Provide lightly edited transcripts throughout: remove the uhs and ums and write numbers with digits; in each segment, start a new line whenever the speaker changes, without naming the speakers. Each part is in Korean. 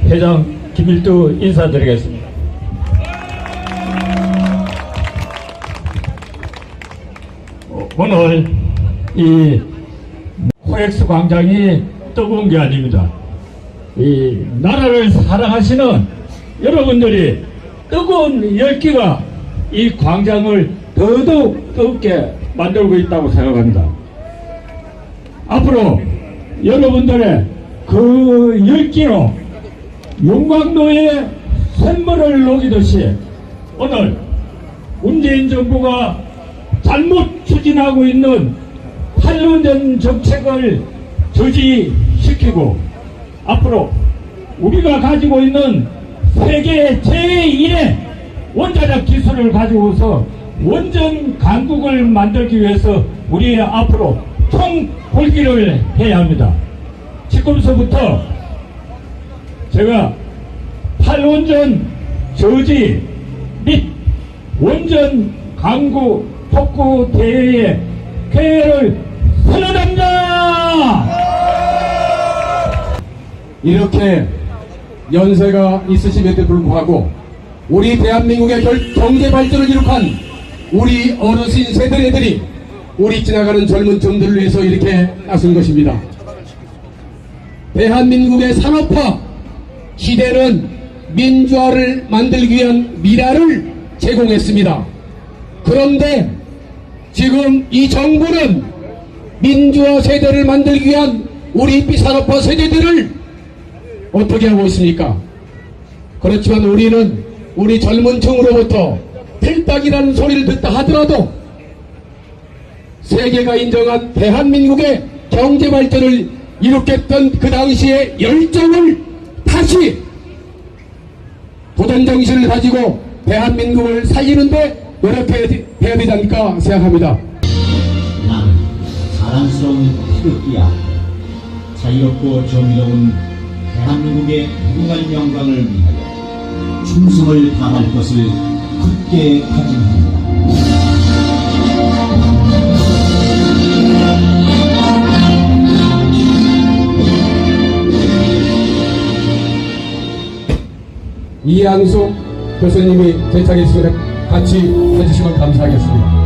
회장 김일두 인사드리겠습니다. 오늘 이 코엑스 광장이 뜨거운 게 아닙니다. 이 나라를 사랑하시는 여러분들이 뜨거운 열기가 이 광장을 더더욱 뜨겁게 만들고 있다고 생각합니다. 앞으로 여러분들의 그 열기로 용광로에 샘물을 녹이듯이 오늘 문재인 정부가 잘못 추진하고 있는 탈원전 정책을 저지시키고 앞으로 우리가 가지고 있는 세계 제1의 원자력 기술을 가지고서 원전 강국을 만들기 위해서 우리 앞으로 총궐기를 해야 합니다. 지금서부터 제가 탈원전 저지 및 원전 강구 폭구 대회의 개회를 선언합니다.
이렇게 연세가 있으심에도 불구하고 우리 대한민국의 경제 발전을 이룩한 우리 어르신 세대들이 우리 지나가는 젊은 층들을 위해서 이렇게 나선 것입니다. 대한민국의 산업화 시대는 민주화를 만들기 위한 미래를 제공했습니다. 그런데 지금 이 정부는 민주화 세대를 만들기 위한 우리 비산업화 세대들을 어떻게 하고 있습니까? 그렇지만 우리는 우리 젊은 층으로부터 틀딱이라는 소리를 듣다 하더라도 세계가 인정한 대한민국의 경제 발전을 이룩했던 그 당시의 열정을 다시 도전 정신을 가지고 대한민국을 살리는데 노력해야 되지 않을까 생각합니다.
나는 사랑스러운 태극기야. 자유롭고 정의로운 대한민국의 무궁한 영광을 위하여 충성을 다할 것을 굳게 다짐합니다.
이양숙 교수님이 제창했으면 같이 해주시면 감사하겠습니다.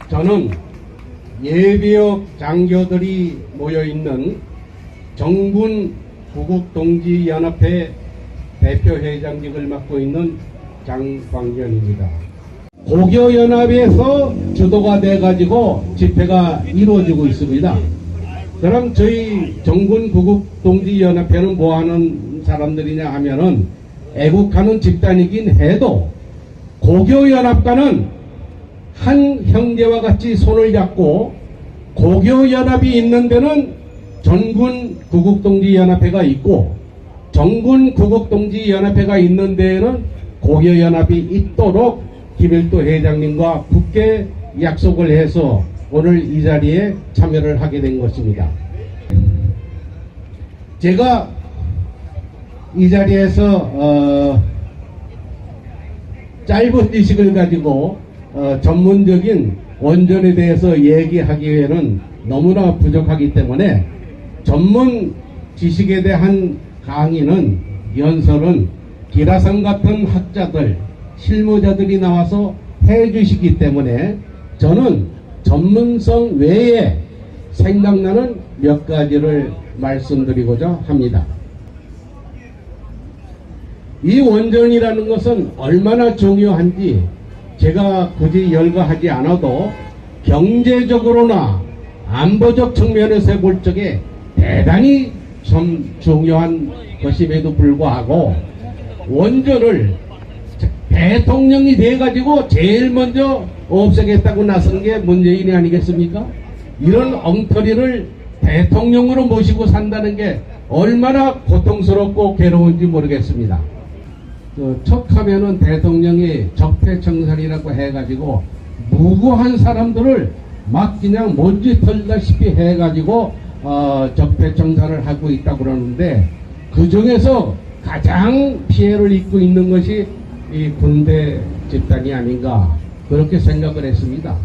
저는 예비역 장교들이 모여있는 정군 구국동지연합회 대표회장직을 맡고 있는 장광견입니다. 고교연합에서 주도가 돼가지고 집회가 이루어지고 있습니다. 그럼 저희 정군 구국동지연합회는 뭐하는 사람들이냐 하면은 애국하는 집단이긴 해도 고교연합과는 한 형제와 같이 손을 잡고 고교연합이 있는 데는 전군 구국동지연합회가 있고 정군 구국동지연합회가 있는 데에는 고교연합이 있도록 김일두 회장님과 굳게 약속을 해서 오늘 이 자리에 참여를 하게 된 것입니다. 제가 이 자리에서 짧은 지식을 가지고 전문적인 원전에 대해서 얘기하기에는 너무나 부족하기 때문에 전문 지식에 대한 강의는 연설은 기라성 같은 학자들, 실무자들이 나와서 해주시기 때문에 저는 전문성 외에 생각나는 몇 가지를 말씀드리고자 합니다. 이 원전이라는 것은 얼마나 중요한지 제가 굳이 열거하지 않아도 경제적으로나 안보적 측면에서 볼 적에 대단히 좀 중요한 것임에도 불구하고 원전을 대통령이 돼가지고 제일 먼저 없애겠다고 나선 게 문재인이 아니겠습니까? 이런 엉터리를 대통령으로 모시고 산다는 게 얼마나 고통스럽고 괴로운지 모르겠습니다. 척하면은 대통령이 적폐청산이라고 해가지고 무고한 사람들을 막 그냥 먼지 털다시피 해가지고 적폐청산을 하고 있다고 그러는데 그 중에서 가장 피해를 입고 있는 것이 이 군대 집단이 아닌가 그렇게 생각을 했습니다.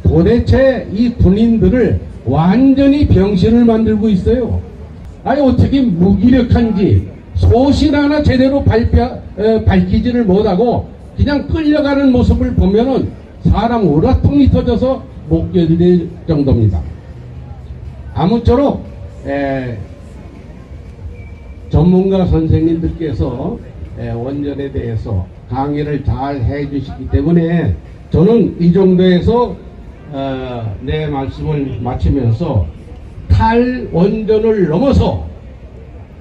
도대체 이 군인들을 완전히 병신을 만들고 있어요. 아니 어떻게 무기력한지 소신 하나 제대로 밝히지를 못하고 그냥 끌려가는 모습을 보면은 사람 우라통이 터져서 못 견딜 정도입니다. 아무쪼록 전문가 선생님들께서 원전에 대해서 강의를 잘 해주시기 때문에 저는 이 정도에서 내 말씀을 마치면서 탈원전을 넘어서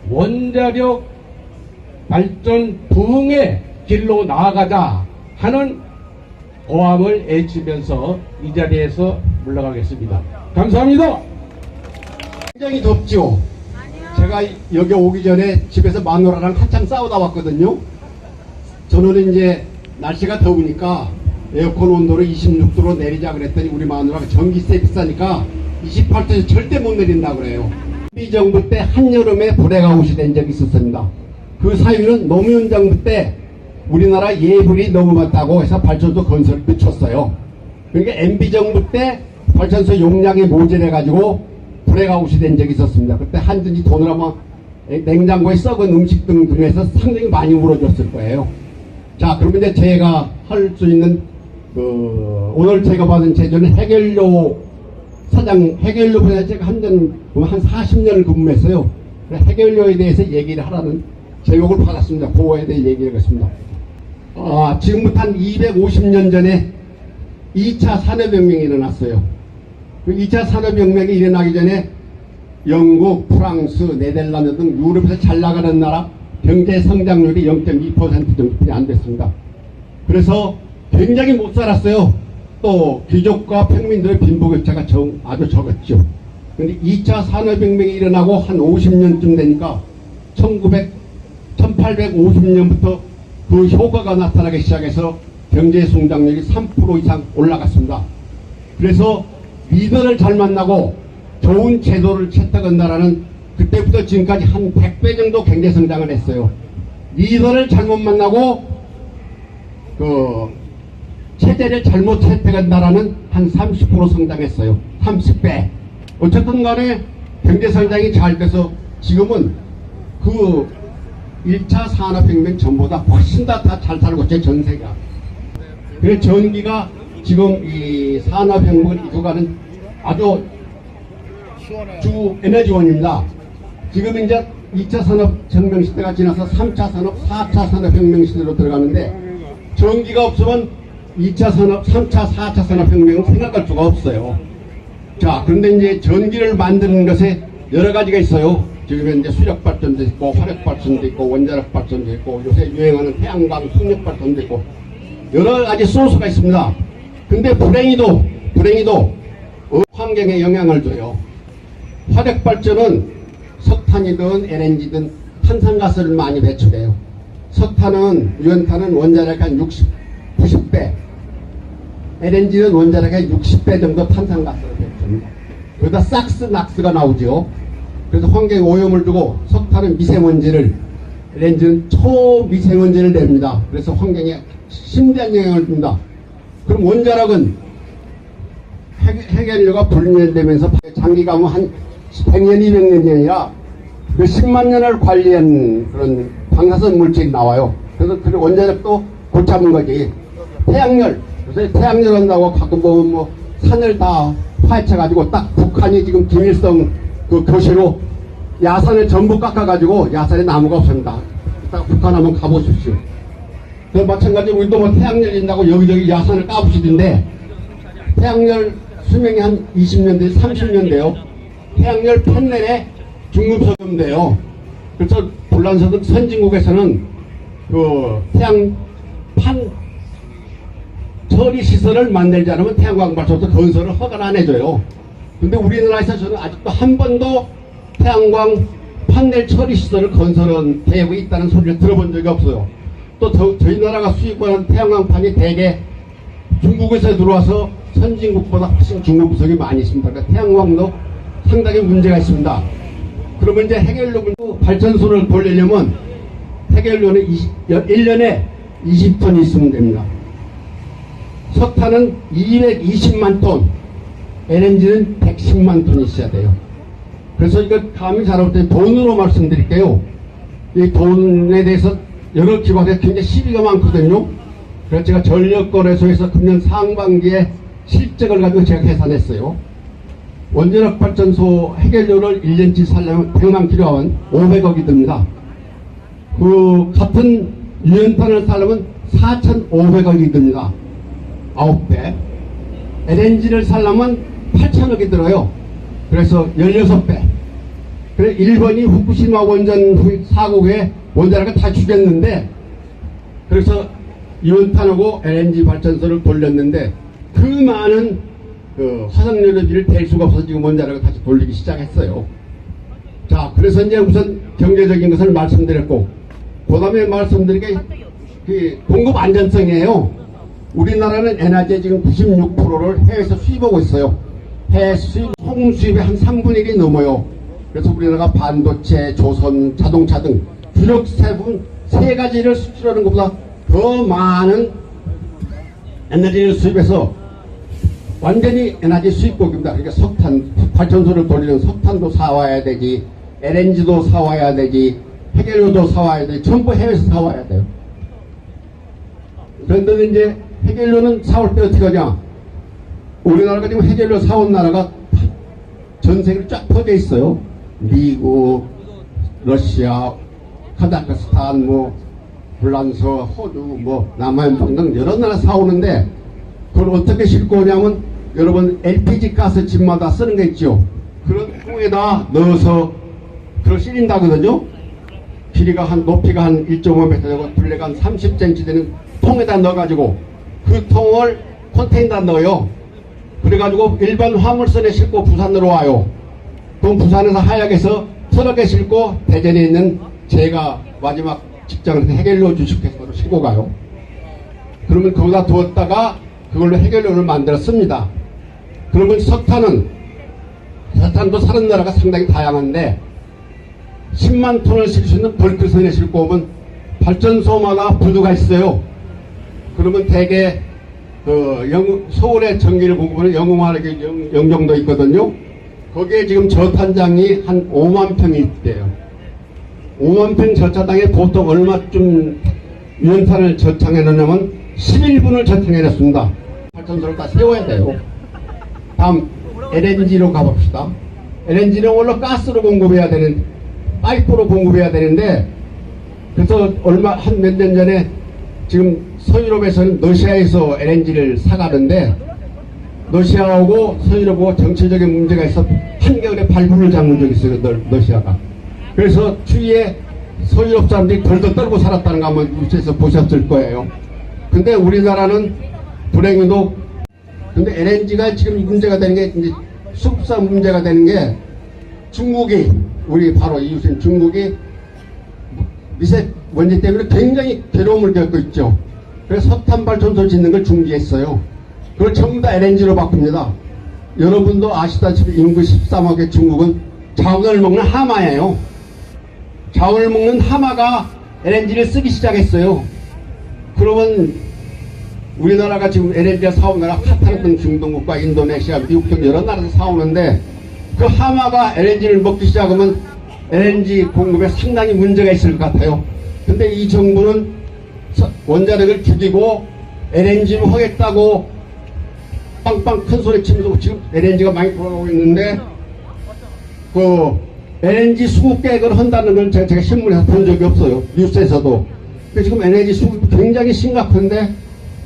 원자력 발전 부흥의 길로 나아가자 하는 고함을 외치면서 이 자리에서 물러가겠습니다. 감사합니다.
굉장히 덥죠. 제가 여기 오기 전에 집에서 마누라랑 한참 싸우다 왔거든요. 저는 이제 날씨가 더우니까 에어컨 온도를 26도로 내리자 그랬더니 우리 마누라가 전기세 비싸니까 28도에서 절대 못 내린다 그래요. MB 정부 때 한여름에 불해가웃이 된 적이 있었습니다. 그 사유는 노무현 정부 때 우리나라 예불이 너무 많다고 해서 발전소 건설을 늦췄어요. 그러니까 MB 정부 때 발전소 용량이 모자라가지고 불해가웃이 된 적이 있었습니다. 그때 한전이 돈을 아마 냉장고에 썩은 음식 등 등에서 상당히 많이 물어줬을 거예요. 자, 그러면 이제 제가 할 수 있는 오늘 제가 받은 제조는 해결료 사장, 해결료 분야 제가 한 40년을 근무했어요. 해결료에 대해서 얘기를 하라는 제목을 받았습니다. 그거에 대해 얘기를 하겠습니다. 지금부터 한 250년 전에 2차 산업혁명이 일어났어요. 그 2차 산업혁명이 일어나기 전에 영국, 프랑스, 네덜란드 등 유럽에서 잘 나가는 나라 경제 성장률이 0.2% 정도밖에 안 됐습니다. 그래서 굉장히 못 살았어요. 또 귀족과 평민들의 빈부격차가 아주 적었죠. 그런데 2차 산업혁명이 일어나고 한 50년쯤 되니까 1850년부터 그 효과가 나타나기 시작해서 경제 성장률이 3% 이상 올라갔습니다. 그래서 리더를 잘 만나고 좋은 제도를 채택한 나라는 그때부터 지금까지 한 100배 정도 경제 성장을 했어요. 리더를 잘못 만나고 체제를 잘못 채택한 나라는 한 30% 성장했어요. 30배. 어쨌든 간에 경제 성장이 잘 돼서 지금은 그 1차 산업혁명 전보다 훨씬 더 잘 살고 있죠, 전 세계가. 그래서 전기가 지금 이 산업혁명을 이끌어가는 아주 주 에너지원입니다. 지금 이제 2차 산업혁명 시대가 지나서 3차 산업, 4차 산업혁명 시대로 들어가는데 전기가 없으면 2차 산업, 3차, 4차 산업혁명은 생각할 수가 없어요. 자, 그런데 이제 전기를 만드는 것에 여러 가지가 있어요. 지금 이제 수력발전도 있고, 화력발전도 있고, 원자력발전도 있고, 요새 유행하는 태양광, 풍력발전도 있고, 여러 가지 소스가 있습니다. 근데 불행히도 환경에 영향을 줘요. 화력발전은 석탄이든 LNG든 탄산가스를 많이 배출해요. 석탄은, 유연탄은 원자력의 한 90배, LNG는 원자력의 60배 정도 탄산가스를 배출합니다. 그러다 삭스, 낙스가 나오죠. 그래서 환경에 오염을 주고 석탄은 미세먼지를, LNG는 초미세먼지를 냅니다. 그래서 환경에 심대한 영향을 줍니다. 그럼 원자력은 해결료가 분열되면서 장기가 한 100년, 200년이 아니라 몇십만 년을 관리한 그런 방사선 물질이 나와요. 그래서 그 원자력도 못 잡은 거지. 태양열, 그래서 태양열 한다고 가끔 보면 뭐 산을 다 파헤쳐가지고 딱 북한이 지금 김일성 그 교시로 야산을 전부 깎아가지고 야산에 나무가 없습니다. 딱 북한 한번 가보십시오. 그 마찬가지로 우리도 뭐 태양열 인다고 여기저기 야산을 까부시던데 태양열 수명이 한 20년대, 30년대요. 태양열 팬넬에 중금속인데요. 그래서 불란서등 선진국에서는 그 태양판 처리 시설을 만들지 않으면 태양광 발전소 건설을 허가를 안 해줘요. 근데 우리나라에서는 아직도 한 번도 태양광 판넬 처리 시설을 건설은 되고 있다는 소리를 들어본 적이 없어요. 또 저희 나라가 수입하는 태양광판이 대개 중국에서 들어와서 선진국보다 훨씬 중금속이 많이 있습니다. 그러니까 태양광도 상당히 문제가 있습니다. 그러면 이제 해결료 발전소를 돌리려면 해결료는 1년에 20톤 있으면 됩니다. 석탄은 220만 톤, LNG는 110만 톤 있어야 돼요. 그래서 이거 감이 잘 올 때 돈으로 말씀드릴게요. 이 돈에 대해서 여러 기관에서 굉장히 시비가 많거든요. 그래서 제가 전력거래소에서 금년 상반기에 실적을 가지고 제가 계산했어요. 원자력 발전소 해결료를 1년치 살려면 100만 킬로와트 500억이 듭니다. 그 같은 유연탄을 살려면 4,500억이 듭니다. 9배. LNG를 살려면 8,000억이 들어요. 그래서 16배. 그래서 일본이 후쿠시마 원전 사고 후에 원자력을 다 죽였는데, 그래서 유연탄하고 LNG 발전소를 돌렸는데, 그 많은 그 화석연료비를 댈 수가 없어서 지금 원자력을 다시 돌리기 시작했어요. 자, 그래서 이제 우선 경제적인 것을 말씀드렸고, 그 다음에 말씀드린 게 그 공급 안전성이에요. 우리나라는 에너지의 지금 96%를 해외에서 수입하고 있어요. 해외 수입, 홍수입의 한 3분의 1이 넘어요. 그래서 우리나라가 반도체, 조선, 자동차 등 주력 세분 세 가지를 수출하는 것보다 더 많은 에너지를 수입해서 완전히 에너지 수입국입니다. 그러니까 석탄, 발전소를 돌리는 석탄도 사와야 되지, LNG도 사와야 되지, 해결료도 사와야 되지, 전부 해외에서 사와야 돼요. 그런데 이제 해결료는 사올 때 어떻게 하냐? 우리나라가 지금 해결료 사온 나라가 전 세계로 쫙 퍼져 있어요. 미국, 러시아, 카자흐스탄, 뭐 불란서, 호주, 뭐 남아연방 등 여러 나라 사오는데 그걸 어떻게 싣고 오냐면 여러분 LPG 가스 집마다 쓰는 게 있죠. 그런 통에다 넣어서 그걸 실린다거든요. 길이가 높이가 한 1.5m 되고 둘레가 한 30cm 되는 통에다 넣어가지고 그 통을 컨테이너에 넣어요. 그래가지고 일반 화물선에 싣고 부산으로 와요. 그럼 부산에서 하약에서 트럭에 싣고 대전에 있는 제가 마지막 직장에서 해결료 주식회사로 싣고 가요. 그러면 거기다 두었다가 그걸로 해결료를 만들어 씁니다. 그러면 석탄도 사는 나라가 상당히 다양한데 10만 톤을 실 수 있는 벌크선에 싣고 오면 발전소마다 부두가 있어요. 그러면 대개 서울의 전기를 공급하는 영흥화력이 영종도 있거든요. 거기에 지금 저탄장이 한 5만 평이 있대요. 5만 평 저차장에 보통 얼마쯤 유연탄을 저장해 놓냐면 11분을 저장해 놨습니다. 발전소를 다 세워야 돼요. 다음 LNG로 가봅시다. LNG는 원래 가스로 공급해야 되는, 파이프로 공급해야 되는데, 그래서 한 몇 년 전에 지금 서유럽에서는 러시아에서 LNG를 사가는데 러시아하고 서유럽하고 정치적인 문제가 있어 한겨울에 발불을 잡는 적이 있어요. 러시아가. 그래서 추위에 서유럽 사람들이 덜덜 떨고 살았다는 거 한번 뉴스에서 보셨을 거예요. 근데 우리나라는 불행히도 근데 LNG가 지금 문제가 되는 게 이제 수급사 문제가 되는 게 중국이 우리 바로 이웃인 중국이 미세먼지 때문에 굉장히 괴로움을 겪고 있죠. 그래서 석탄 발전소 짓는 걸 중지했어요. 그걸 전부 다 LNG로 바꿉니다. 여러분도 아시다시피 인구 13억의 중국은 자원을 먹는 하마예요. 자원을 먹는 하마가 LNG를 쓰기 시작했어요. 그러면 우리나라가 지금 LNG를 사오는 나라 카타르 등 중동국과 인도네시아, 미국 등 여러 나라에서 사오는데 그 하마가 LNG를 먹기 시작하면 LNG 공급에 상당히 문제가 있을 것 같아요. 근데 이 정부는 원자력을 죽이고 LNG로 하겠다고 빵빵 큰 소리 치면서 지금 LNG가 많이 돌아가고 있는데 그 LNG 수급 계획을 한다는 걸 제가 신문에서 본 적이 없어요. 뉴스에서도. 지금 LNG 수급이 굉장히 심각한데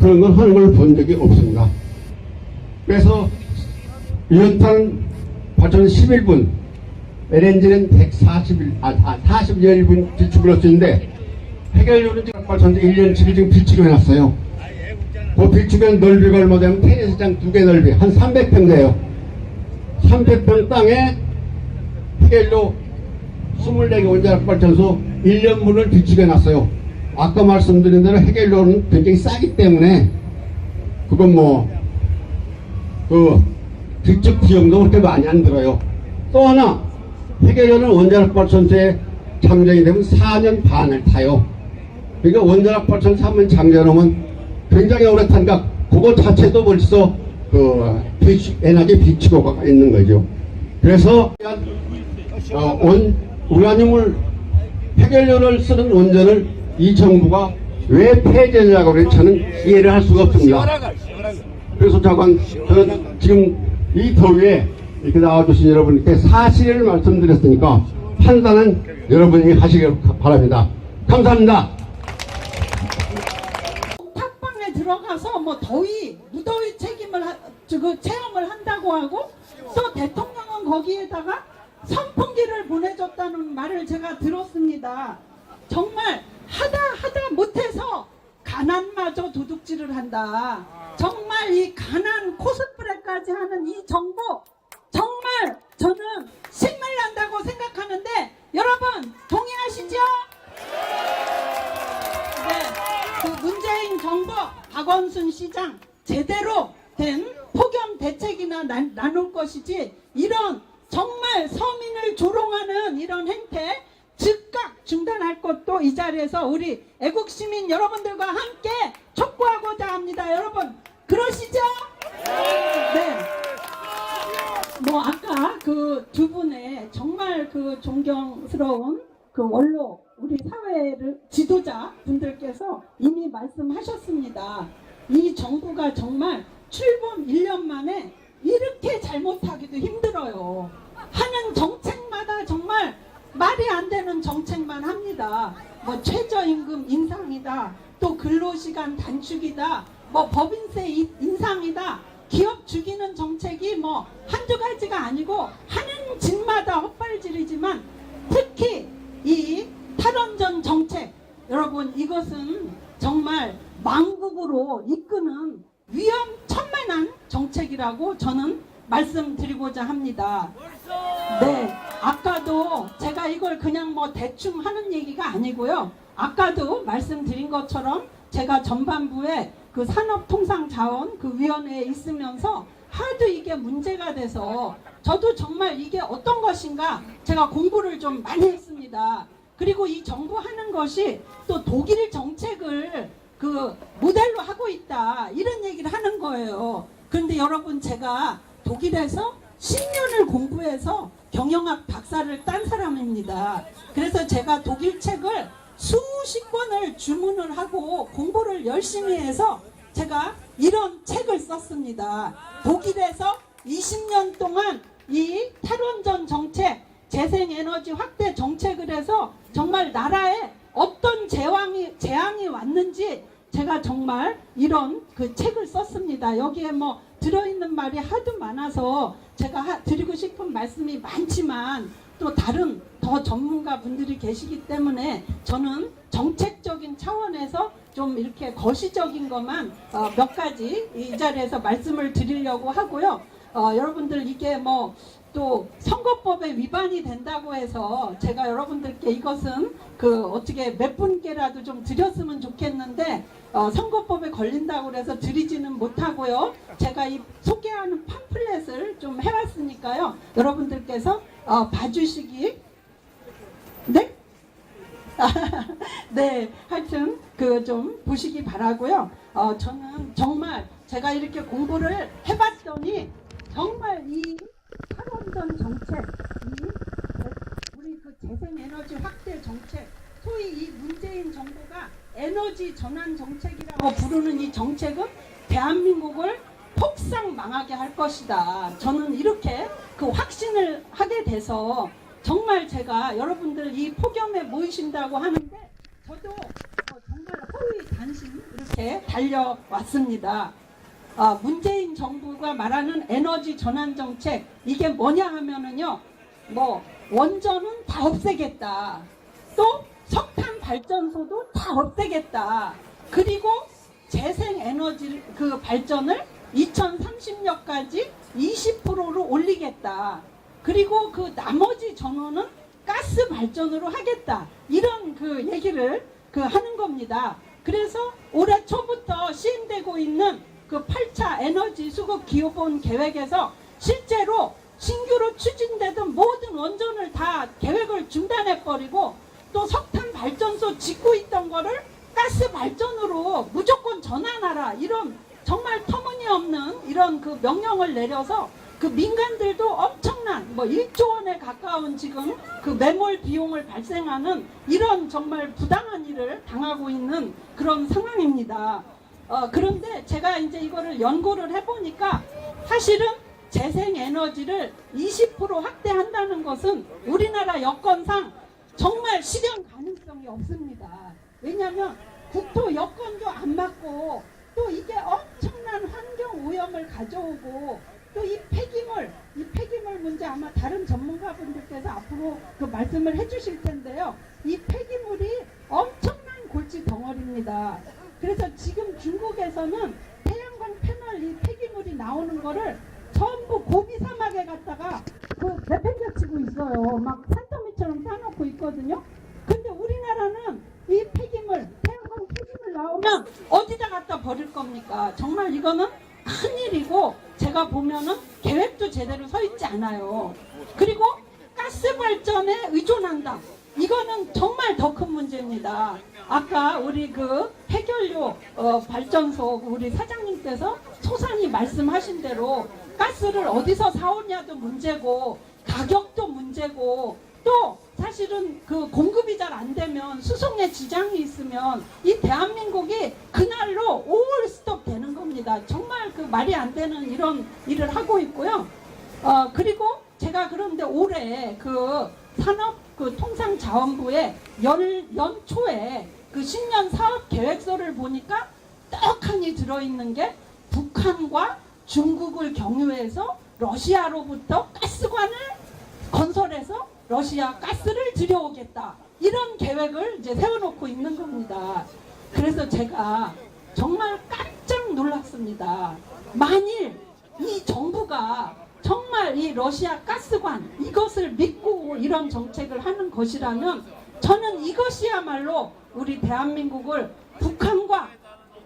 그런 걸 하는 걸 본 적이 없습니다. 그래서 연탄 발전 11분, LNG는 41분 비축을 할 수 있는데 해결료는 지금 발전소 1년치를 지금 비축을 해놨어요. 그 비축의 넓이가 얼마 되면 테니스장 2개 넓이 한 300평 돼요. 300평 땅에 해결료 24개 원자력 발전소 1년분을 비축해놨어요. 아까 말씀드린 대로 해결료는 굉장히 싸기 때문에 그건 비축 비용도 그렇게 많이 안 들어요. 또 하나 해결료는 원자력 발전소에 잠정이 되면 4년 반을 타요. 그러니까 원자력 발전소 한번 잠겨놓으면 굉장히 오래 타니까 그거 자체도 벌써 에너지 비축효과가 있는 거죠. 그래서 우라늄을 해결료를 쓰는 원전을 이 정부가 왜 폐쇄하냐고 그래 저는 이해를 할 수가 없습니다. 그래서 저는 지금 이 더위에 이렇게 나와주신 여러분께 사실을 말씀드렸으니까 판단은 여러분이 하시길 바랍니다. 감사합니다.
탁방에 들어가서 뭐 더위, 무더위 체험을 한다고 하고 또 대통령은 거기에다가 선풍기를 보내줬다는 말을 제가 들었습니다. 정말 하다 못해서 가난마저 도둑질을 한다. 정말 이 가난 코스프레까지 하는 이 정부 정말 저는 신물 난다고 생각하는데 여러분 동의하시죠? 네, 그 문재인 정부 박원순 시장 제대로 된 폭염 대책이나 나눌 것이지 이런 정말 서민을 조롱하는 이런 행태 즉각 중단할 것도 이 자리에서 우리 애국시민 여러분들과 함께 촉구하고자 합니다. 여러분 그러시죠? 네. 뭐 아까 그 두 분의 정말 그 존경스러운 그 원로 우리 사회를 지도자 분들께서 이미 말씀하셨습니다. 이 정부가 정말 출범 1년 만에 이렇게 잘못하기도 힘들어요. 하는 정책마다 정말 말이 안 되는 정책만 합니다. 뭐 최저임금 인상이다, 또 근로시간 단축이다, 뭐 법인세 인상이다, 기업 죽이는 정책이 뭐 한두 가지가 아니고 하는 짓마다 헛발질이지만 특히 이 탈원전 정책 여러분 이것은 정말 망국으로 이끄는 위험천만한 정책이라고 저는 말씀드리고자 합니다. 네, 아까도 제가 이걸 그냥 뭐 대충 하는 얘기가 아니고요. 아까도 말씀드린 것처럼 제가 전반부에 그 산업통상자원 그 위원회에 있으면서 하도 이게 문제가 돼서 저도 정말 이게 어떤 것인가 제가 공부를 좀 많이 했습니다. 그리고 이 정부 하는 것이 또 독일 정책을 그 모델로 하고 있다 이런 얘기를 하는 거예요. 그런데 여러분 제가 독일에서 10년을 공부해서 경영학 박사를 딴 사람입니다. 그래서 제가 독일 책을 수십 권을 주문을 하고 공부를 열심히 해서 제가 이런 책을 썼습니다. 독일에서 20년 동안 이 탈원전 정책, 재생에너지 확대 정책을 해서 정말 나라에 어떤 재앙이 왔는지 제가 정말 이런 그 책을 썼습니다. 여기에 뭐 들어있는 말이 하도 많아서 제가 드리고 싶은 말씀이 많지만 또 다른 더 전문가 분들이 계시기 때문에 저는 정책적인 차원에서 좀 이렇게 거시적인 것만 몇 가지 이 자리에서 말씀을 드리려고 하고요. 여러분들 이게 뭐 또 선거법에 위반이 된다고 해서 제가 여러분들께 이것은 그 어떻게 몇 분께라도 좀 드렸으면 좋겠는데 선거법에 걸린다고 해서 드리지는 못하고요. 제가 이 소개하는 팜플렛을 좀 해왔으니까요. 여러분들께서 봐주시기 네? 네, 하여튼 그 좀 보시기 바라고요. 저는 정말 제가 이렇게 공부를 해봤더니 정말 이 탈원전 정책, 우리 그 재생에너지 확대 정책, 소위 이 문재인 정부가 에너지 전환 정책이라고 부르는 이 정책은 대한민국을 폭삭 망하게 할 것이다. 저는 이렇게 그 확신을 하게 돼서 정말 제가 여러분들 이 폭염에 모이신다고 하는데 저도 정말 허위 단신 이렇게 달려왔습니다. 문재인 정부가 말하는 에너지 전환 정책 이게 뭐냐 하면은요, 뭐 원전은 다 없애겠다. 또 석탄 발전소도 다 없애겠다. 그리고 재생 에너지 그 발전을 2030년까지 20%로 올리겠다. 그리고 그 나머지 전원은 가스 발전으로 하겠다. 이런 그 얘기를 하는 겁니다. 그래서 올해 초부터 시행되고 있는 그 8차 에너지 수급 기여본 계획에서 실제로 신규로 추진되던 모든 원전을 다 계획을 중단해버리고 또 석탄 발전소 짓고 있던 거를 가스 발전으로 무조건 전환하라. 이런 정말 터무니없는 이런 그 명령을 내려서 그 민간들도 엄청난 뭐 1조 원에 가까운 지금 그 매몰 비용을 발생하는 이런 정말 부당한 일을 당하고 있는 그런 상황입니다. 그런데 제가 이제 이거를 연구를 해보니까 사실은 재생에너지를 20% 확대한다는 것은 우리나라 여건상 정말 실현 가능성이 없습니다. 왜냐하면 국토 여건도 안 맞고 또 이게 엄청난 환경 오염을 가져오고 또 이 폐기물 문제 아마 다른 전문가분들께서 앞으로 그 말씀을 해주실 텐데요. 이 폐기물이 엄청난 골치 덩어리입니다. 그래서 지금 중국에서는 태양광 패널 이 폐기물이 나오는 거를 전부 고비 사막에 갖다가 그 내팽개치고 있어요. 막 산더미처럼 싸놓고 있거든요. 근데 우리나라는 이 폐기물, 태양광 폐기물 나오면 어디다 갖다 버릴 겁니까? 정말 이거는 큰일이고 제가 보면은 계획도 제대로 서 있지 않아요. 그리고 가스 발전에 의존한다. 이거는 정말 더 큰 문제입니다. 아까 우리 그 해결료 발전소 우리 사장님께서 소상히 말씀하신 대로 가스를 어디서 사오냐도 문제고 가격도 문제고 또 사실은 그 공급이 잘 안 되면 수송에 지장이 있으면 이 대한민국이 그날로 오월스톱 되는 겁니다. 정말 그 말이 안 되는 이런 일을 하고 있고요. 그리고 제가 그런데 올해 그 산업 그 통상자원부에 연초에 그 신년 사업 계획서를 보니까 떡하니 들어있는 게 북한과 중국을 경유해서 러시아로부터 가스관을 건설해서 러시아 가스를 들여오겠다. 이런 계획을 이제 세워놓고 있는 겁니다. 그래서 제가 정말 깜짝 놀랐습니다. 만일 이 정부가 정말 이 러시아 가스관 이것을 믿고 이런 정책을 하는 것이라면 저는 이것이야말로 우리 대한민국을 북한과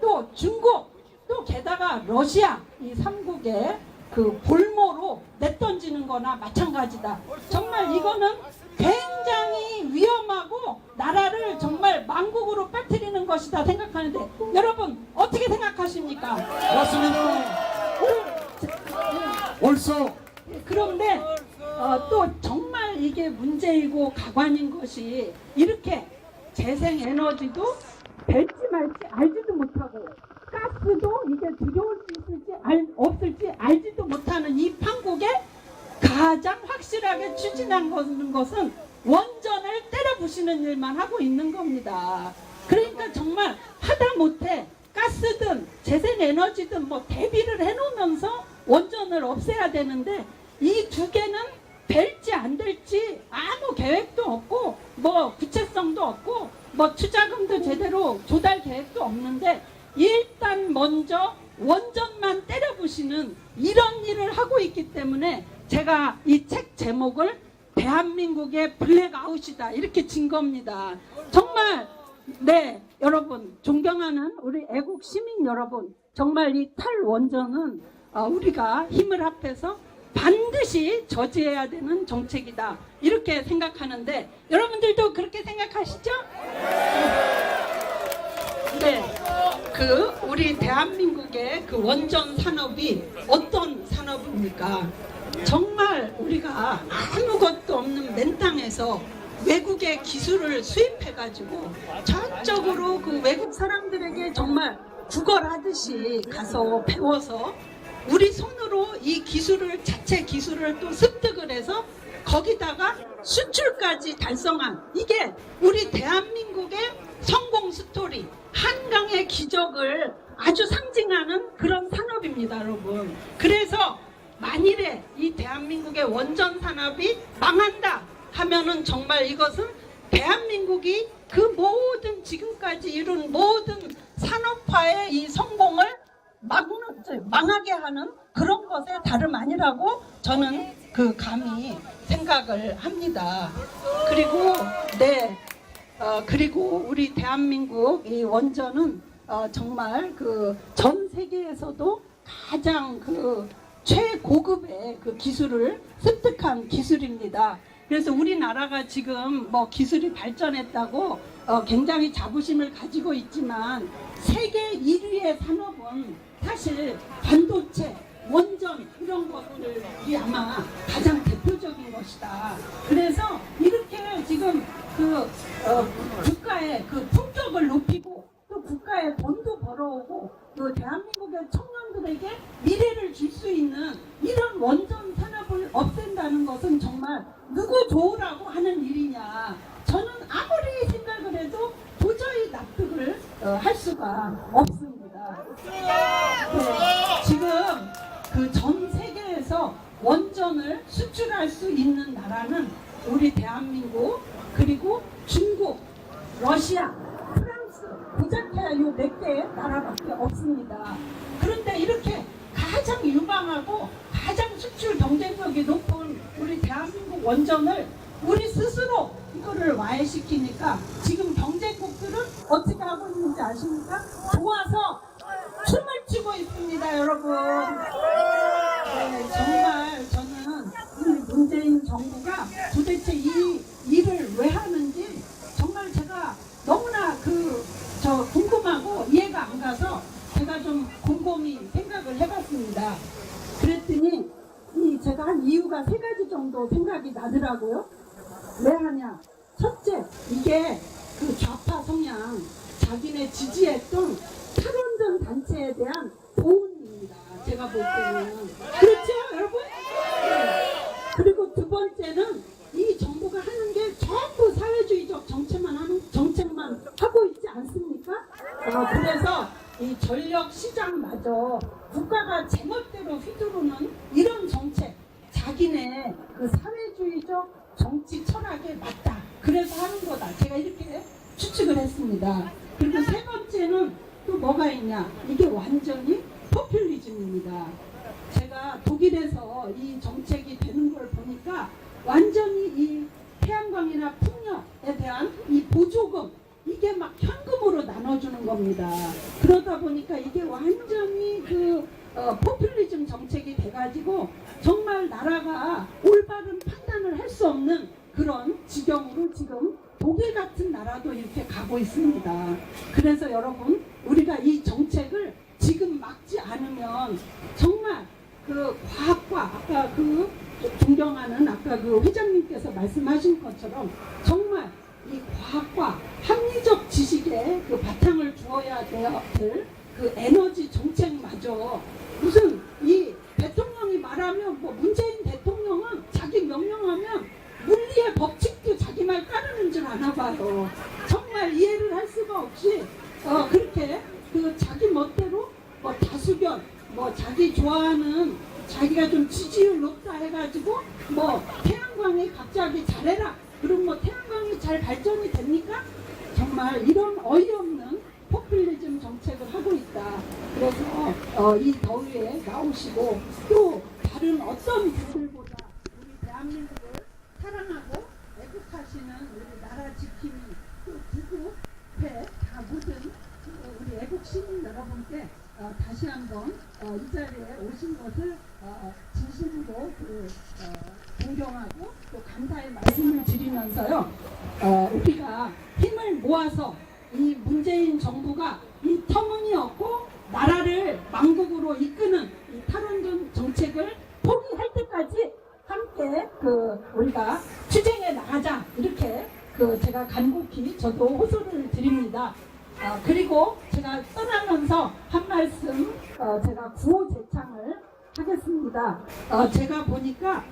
또 중국 또 게다가 러시아 이 3국의 그 볼모로 내던지는 거나 마찬가지다. 정말 이거는 굉장히 위험하고 나라를 정말 망국으로 빠뜨리는 것이다 생각하는데 여러분 어떻게 생각하십니까?
맞습니다. 옳소.
그런데 또 정말 이게 문제이고 가관인 것이 이렇게 재생에너지도 될지 말지 알지도 못하고 가스도 이게 들여올 수 있을지 없을지 알지도 못하는 이 판국에 가장 확실하게 추진한 것은 원전을 때려부시는 일만 하고 있는 겁니다. 그러니까 정말 하다못해 가스든 재생에너지든 뭐 대비를 해놓으면서 원전을 없애야 되는데 이 두 개는 될지 안 될지 아무 계획도 없고 뭐 구체성도 없고 뭐 투자금도 제대로 조달 계획도 없는데 일단 먼저 원전만 때려부시는 이런 일을 하고 있기 때문에 제가 이 책 제목을 대한민국의 블랙아웃이다 이렇게 진 겁니다. 정말 네 여러분 존경하는 우리 애국 시민 여러분 정말 이 탈원전은 우리가 힘을 합해서 반드시 저지해야 되는 정책이다 이렇게 생각하는데 여러분들도 그렇게 생각하시죠? 네, 그 우리 대한민국의 그 원전 산업이 어떤 산업입니까? 정말 우리가 아무것도 없는 맨 땅에서 외국의 기술을 수입해가지고 전적으로 그 외국 사람들에게 정말 구걸하듯이 가서 배워서 우리 손으로 이 기술을 자체 기술을 또 습득을 해서 거기다가 수출까지 달성한 이게 우리 대한민국의 성공 스토리 한강의 기적을 아주 상징하는 그런 산업입니다, 여러분. 그래서 만일에 이 대한민국의 원전 산업이 망한다 하면은 정말 이것은 대한민국이 그 모든 지금까지 이룬 모든 산업화의 이 성공을 망하게 하는 그런 것에 다름 아니라고 저는 그 감히 생각을 합니다. 그리고 그리고 우리 대한민국 이 원전은 정말 그 전 세계에서도 가장 그 최고급의 그 기술을 습득한 기술입니다. 그래서 우리나라가 지금 뭐 기술이 발전했다고 굉장히 자부심을 가지고 있지만 세계 1위의 산업은 사실 반도체, 원전 이런 것들이 아마 가장 대표적인 것이다. 그래서 이렇게 지금 그 국가의 그 품격을 높이고 또 국가에 돈도 벌어오고 또 대한민국의 청년들에게 미래를 줄 수 있는 이런 원전 산업을 없앤다는 것은 정말 누구 좋으라고 하는 일이냐. 저는 아무리 생각을 해도 도저히 납득을 할 수가 없습니다. 지금 그 전 세계에서 원전을 수출할 수 있는 나라는 우리 대한민국 그리고 중국, 러시아, 프랑스 고작해야 요 몇 개의 나라밖에 없습니다. 그런데 이렇게 가장 유망하고 가장 수출 경쟁력이 높은 우리 대한민국 원전을 우리 스스로 이거를 와해시키니까 지금 경쟁국들은 어떻게 하고 있는지 아십니까? 좋아서 춤을 추고 있습니다, 여러분. 네, 정말 저는 우리 문재인 정부가 도대체 이 일을 왜 하는지 정말 제가 너무나 궁금하고 이해가 안 가서 제가 좀 곰곰이 생각을 해봤습니다. 그랬더니 제가 한 이유가 3가지 정도 생각이 나더라고요. 왜 하냐? 첫째, 이게 그 좌파 성향, 자기네 지지했던 탈원전 단체에 대한 보훈입니다. 제가 볼 때는. 그렇죠, 여러분? 네. 그리고 두 번째는 이 정부가 하는 게 전부 사회주의적 정책만 하고 있지 않습니까? 그래서 이 전력 시장마저 국가가 제멋대로 휘두르는 이런 정책, 자기네 그 사회주의적 정치 철학에 맞다. 그래서 하는 거다. 제가 이렇게 추측을 했습니다. 그리고 세 번째는 또 뭐가 있냐? 이게 완전히 포퓰리즘입니다. 제가 독일에서 이 정책이 되는 걸 보니까 완전히 이 태양광이나 풍력에 대한 이 보조금 이게 막 현금으로 나눠주는 겁니다. 그러다 보니까 이게 완전히 포퓰리즘 정책이 돼가지고 정말 나라가 올바른 판단을 할 수 없는 그런 지경으로 지금 독일 같은 나라도 이렇게 가고 있습니다. 그래서 여러분 우리가 이 정책을 지금 막지 않으면 정말 그 과학과 아까 그 존경하는 아까 그 회장님께서 말씀하신 것처럼 정말 이 과학과 합리적 지식에 그 바탕을 두어야 될 그 에너지 정책마저 무슨 이 대통령이 말하면 뭐 문재인 대통령은 자기 명령하면 물리의 법칙도 자기 말 따르는 줄 아나 봐요. 정말 이해를 할 수가 없이 그렇게 그 자기 멋대로 뭐 다수결 뭐 자기 좋아하는 자기가 좀 지지율 높다 해가지고 뭐 태양광이 갑자기 잘해라 그럼 뭐 태양광이 잘 발전이 됩니까? 정말 이런 어이없는 포퓰리즘 정책을 하고 있다. 그래서 이 더위에 나오시고 또 다른 어떤 분들보다 우리 대한민국을 사랑하고 애국하시는 우리 나라 지킴이 또 구국회 다 모든 우리 애국 시민 여러분께 다시 한번 이 자리에 오신 것을 진심으로 존경하고 또 감사의 말씀을 드리면서요. 우리가 힘을 모아서 이 문재인 정부가 이 터무니없고 나라를 망국으로 이끄는 이 탈원전 정책을 포기할 때까지 함께 우리가 투쟁해 나가자 이렇게 간곡히 저도 호소를 드립니다. 그리고 제가 떠나면서 한 말씀 제가 구호 제창을 하겠습니다. 제가 보니까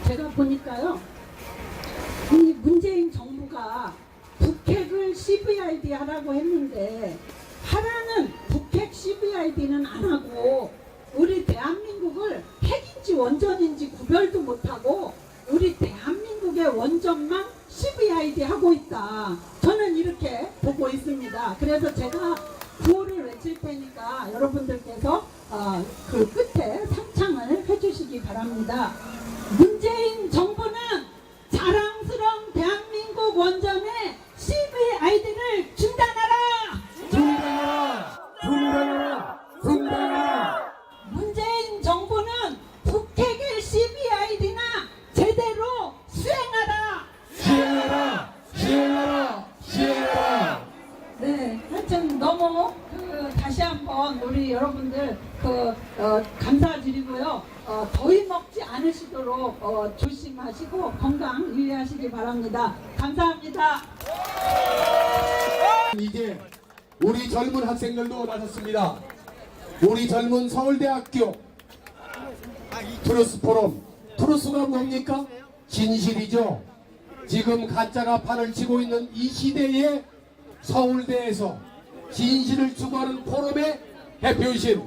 제가 보니까요, 이 문재인 정부가 북핵을 CVID 하라고 했는데 하라는 북핵 CVID는 안 하고 우리 대한민국을 핵인지 원전인지 구별도 못하고 우리 대한민국의 원전만 CVID 하고 있다. 저는 이렇게 보고 있습니다. 그래서 제가 구호를 외칠 테니까 여러분들께서 그 끝에 상창을 해주시기 바랍니다. 문재인 정부는 자랑스러운 대한민국 원전에 CVID를 중단하라!
중단하라! 중단하라! 중단하라!
문재인 정부는 북핵의 CVID나 제대로 수행하라!
시행하라! 시행하라! 시행하라!
네, 하여튼 너무 다시 한번 우리 여러분들 감사드리고요. 더위 먹지 않으시도록 조심하시고 건강 유의하시기 바랍니다. 감사합니다.
이제 우리 젊은 학생들도 나섰습니다. 우리 젊은 서울대학교 트루스 포럼. 트루스가 뭡니까? 진실이죠. 지금 가짜가 판을 치고 있는 이 시대에 서울대에서 진실을 추구하는 포럼의 대표이신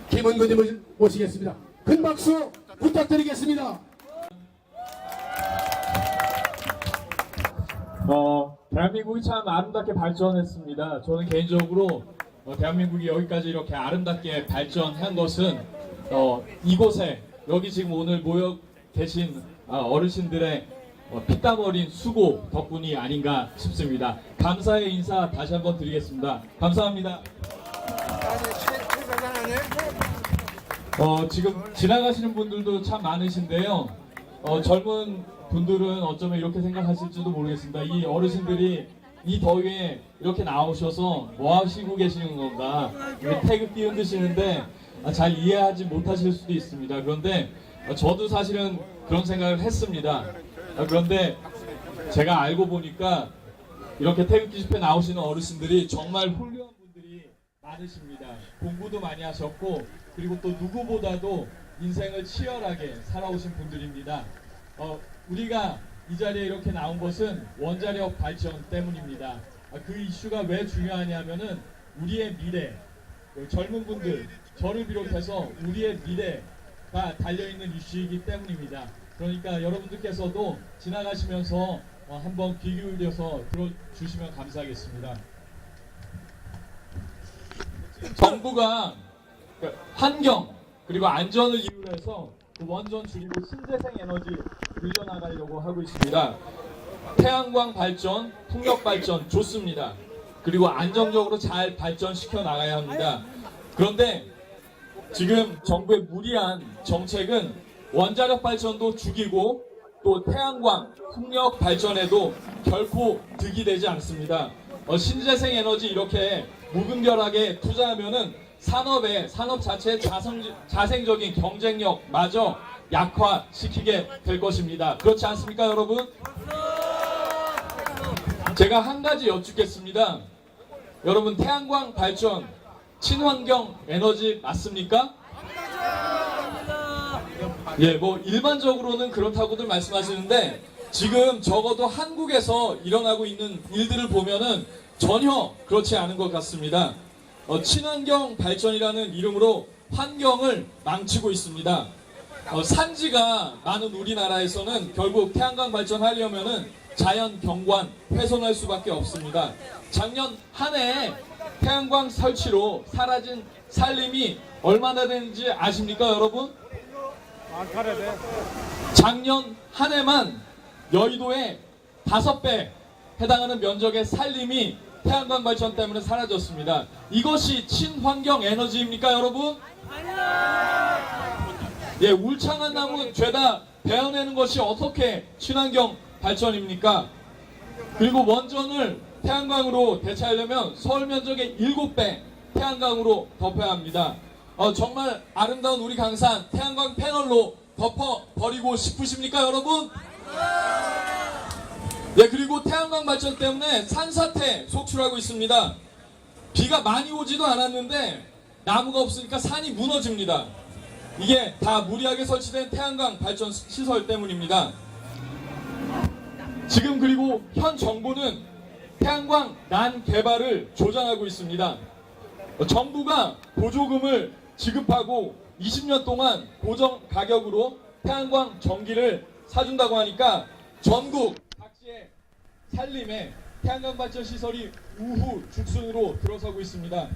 김은근님을 모시겠습니다. 큰 박수 부탁드리겠습니다.
대한민국이 참 아름답게 발전했습니다. 저는 개인적으로 대한민국이 여기까지 이렇게 아름답게 발전한 것은 이곳에 여기 지금 오늘 모여 계신 어르신들의 피땀 어린 수고 덕분이 아닌가 싶습니다. 감사의 인사 다시 한번 드리겠습니다. 감사합니다. 지금 지나가시는 분들도 참 많으신데요. 젊은 분들은 어쩌면 이렇게 생각하실지도 모르겠습니다. 이 어르신들이 이 더위에 이렇게 나오셔서 뭐 하시고 계시는 건가, 태극기 흔드시는데 잘 이해하지 못하실 수도 있습니다. 그런데 저도 사실은 그런 생각을 했습니다. 그런데 제가 알고 보니까 이렇게 태극기 집회 나오시는 어르신들이 정말 훌륭한 분들이 많으십니다. 공부도 많이 하셨고 그리고 또 누구보다도 인생을 치열하게 살아오신 분들입니다. 우리가 이 자리에 이렇게 나온 것은 원자력 발전 때문입니다. 그 이슈가 왜 중요하냐면은 우리의 미래, 젊은 분들, 저를 비롯해서 우리의 미래가 달려있는 이슈이기 때문입니다. 그러니까 여러분들께서도 지나가시면서 한번 귀 기울여서 들어주시면 감사하겠습니다. 정부가 환경 그리고 안전을 이유로 해서 원전 줄이고 신재생 에너지 늘려나가려고 하고 있습니다. 태양광 발전, 풍력 발전 좋습니다. 그리고 안정적으로 잘 발전시켜 나가야 합니다. 그런데 지금 정부의 무리한 정책은 원자력 발전도 죽이고 또 태양광, 풍력 발전에도 결코 득이 되지 않습니다. 신재생 에너지 이렇게 무분별하게 투자하면은 산업 자체의 자생적인 경쟁력마저 약화시키게 될 것입니다. 그렇지 않습니까, 여러분? 제가 한 가지 여쭙겠습니다. 여러분, 태양광 발전 친환경 에너지 맞습니까? 예, 뭐 일반적으로는 그렇다고들 말씀하시는데 지금 적어도 한국에서 일어나고 있는 일들을 보면은 전혀 그렇지 않은 것 같습니다. 친환경 발전이라는 이름으로 환경을 망치고 있습니다. 산지가 많은 우리나라에서는 결국 태양광 발전하려면은 자연 경관 훼손할 수밖에 없습니다. 작년 한 해에 태양광 설치로 사라진 산림이 얼마나 되는지 아십니까, 여러분? 작년 한 해만 여의도의 5배 해당하는 면적의 산림이 태양광 발전 때문에 사라졌습니다. 이것이 친환경 에너지입니까, 여러분? 예, 울창한 나무 죄다 베어내는 것이 어떻게 친환경 발전입니까? 그리고 원전을 태양광으로 대체하려면 서울 면적의 7배 태양광으로 덮어야 합니다. 정말 아름다운 우리 강산 태양광 패널로 덮어버리고 싶으십니까 여러분? 네, 그리고 태양광 발전 때문에 산사태 속출하고 있습니다. 비가 많이 오지도 않았는데 나무가 없으니까 산이 무너집니다. 이게 다 무리하게 설치된 태양광 발전 시설 때문입니다. 지금 그리고 현 정부는 태양광 난 개발을 조장하고 있습니다. 정부가 보조금을 지급하고 20년 동안 고정 가격으로 태양광 전기를 사준다고 하니까 전국 각지의 산림에 태양광 발전 시설이 우후죽순으로 들어서고 있습니다.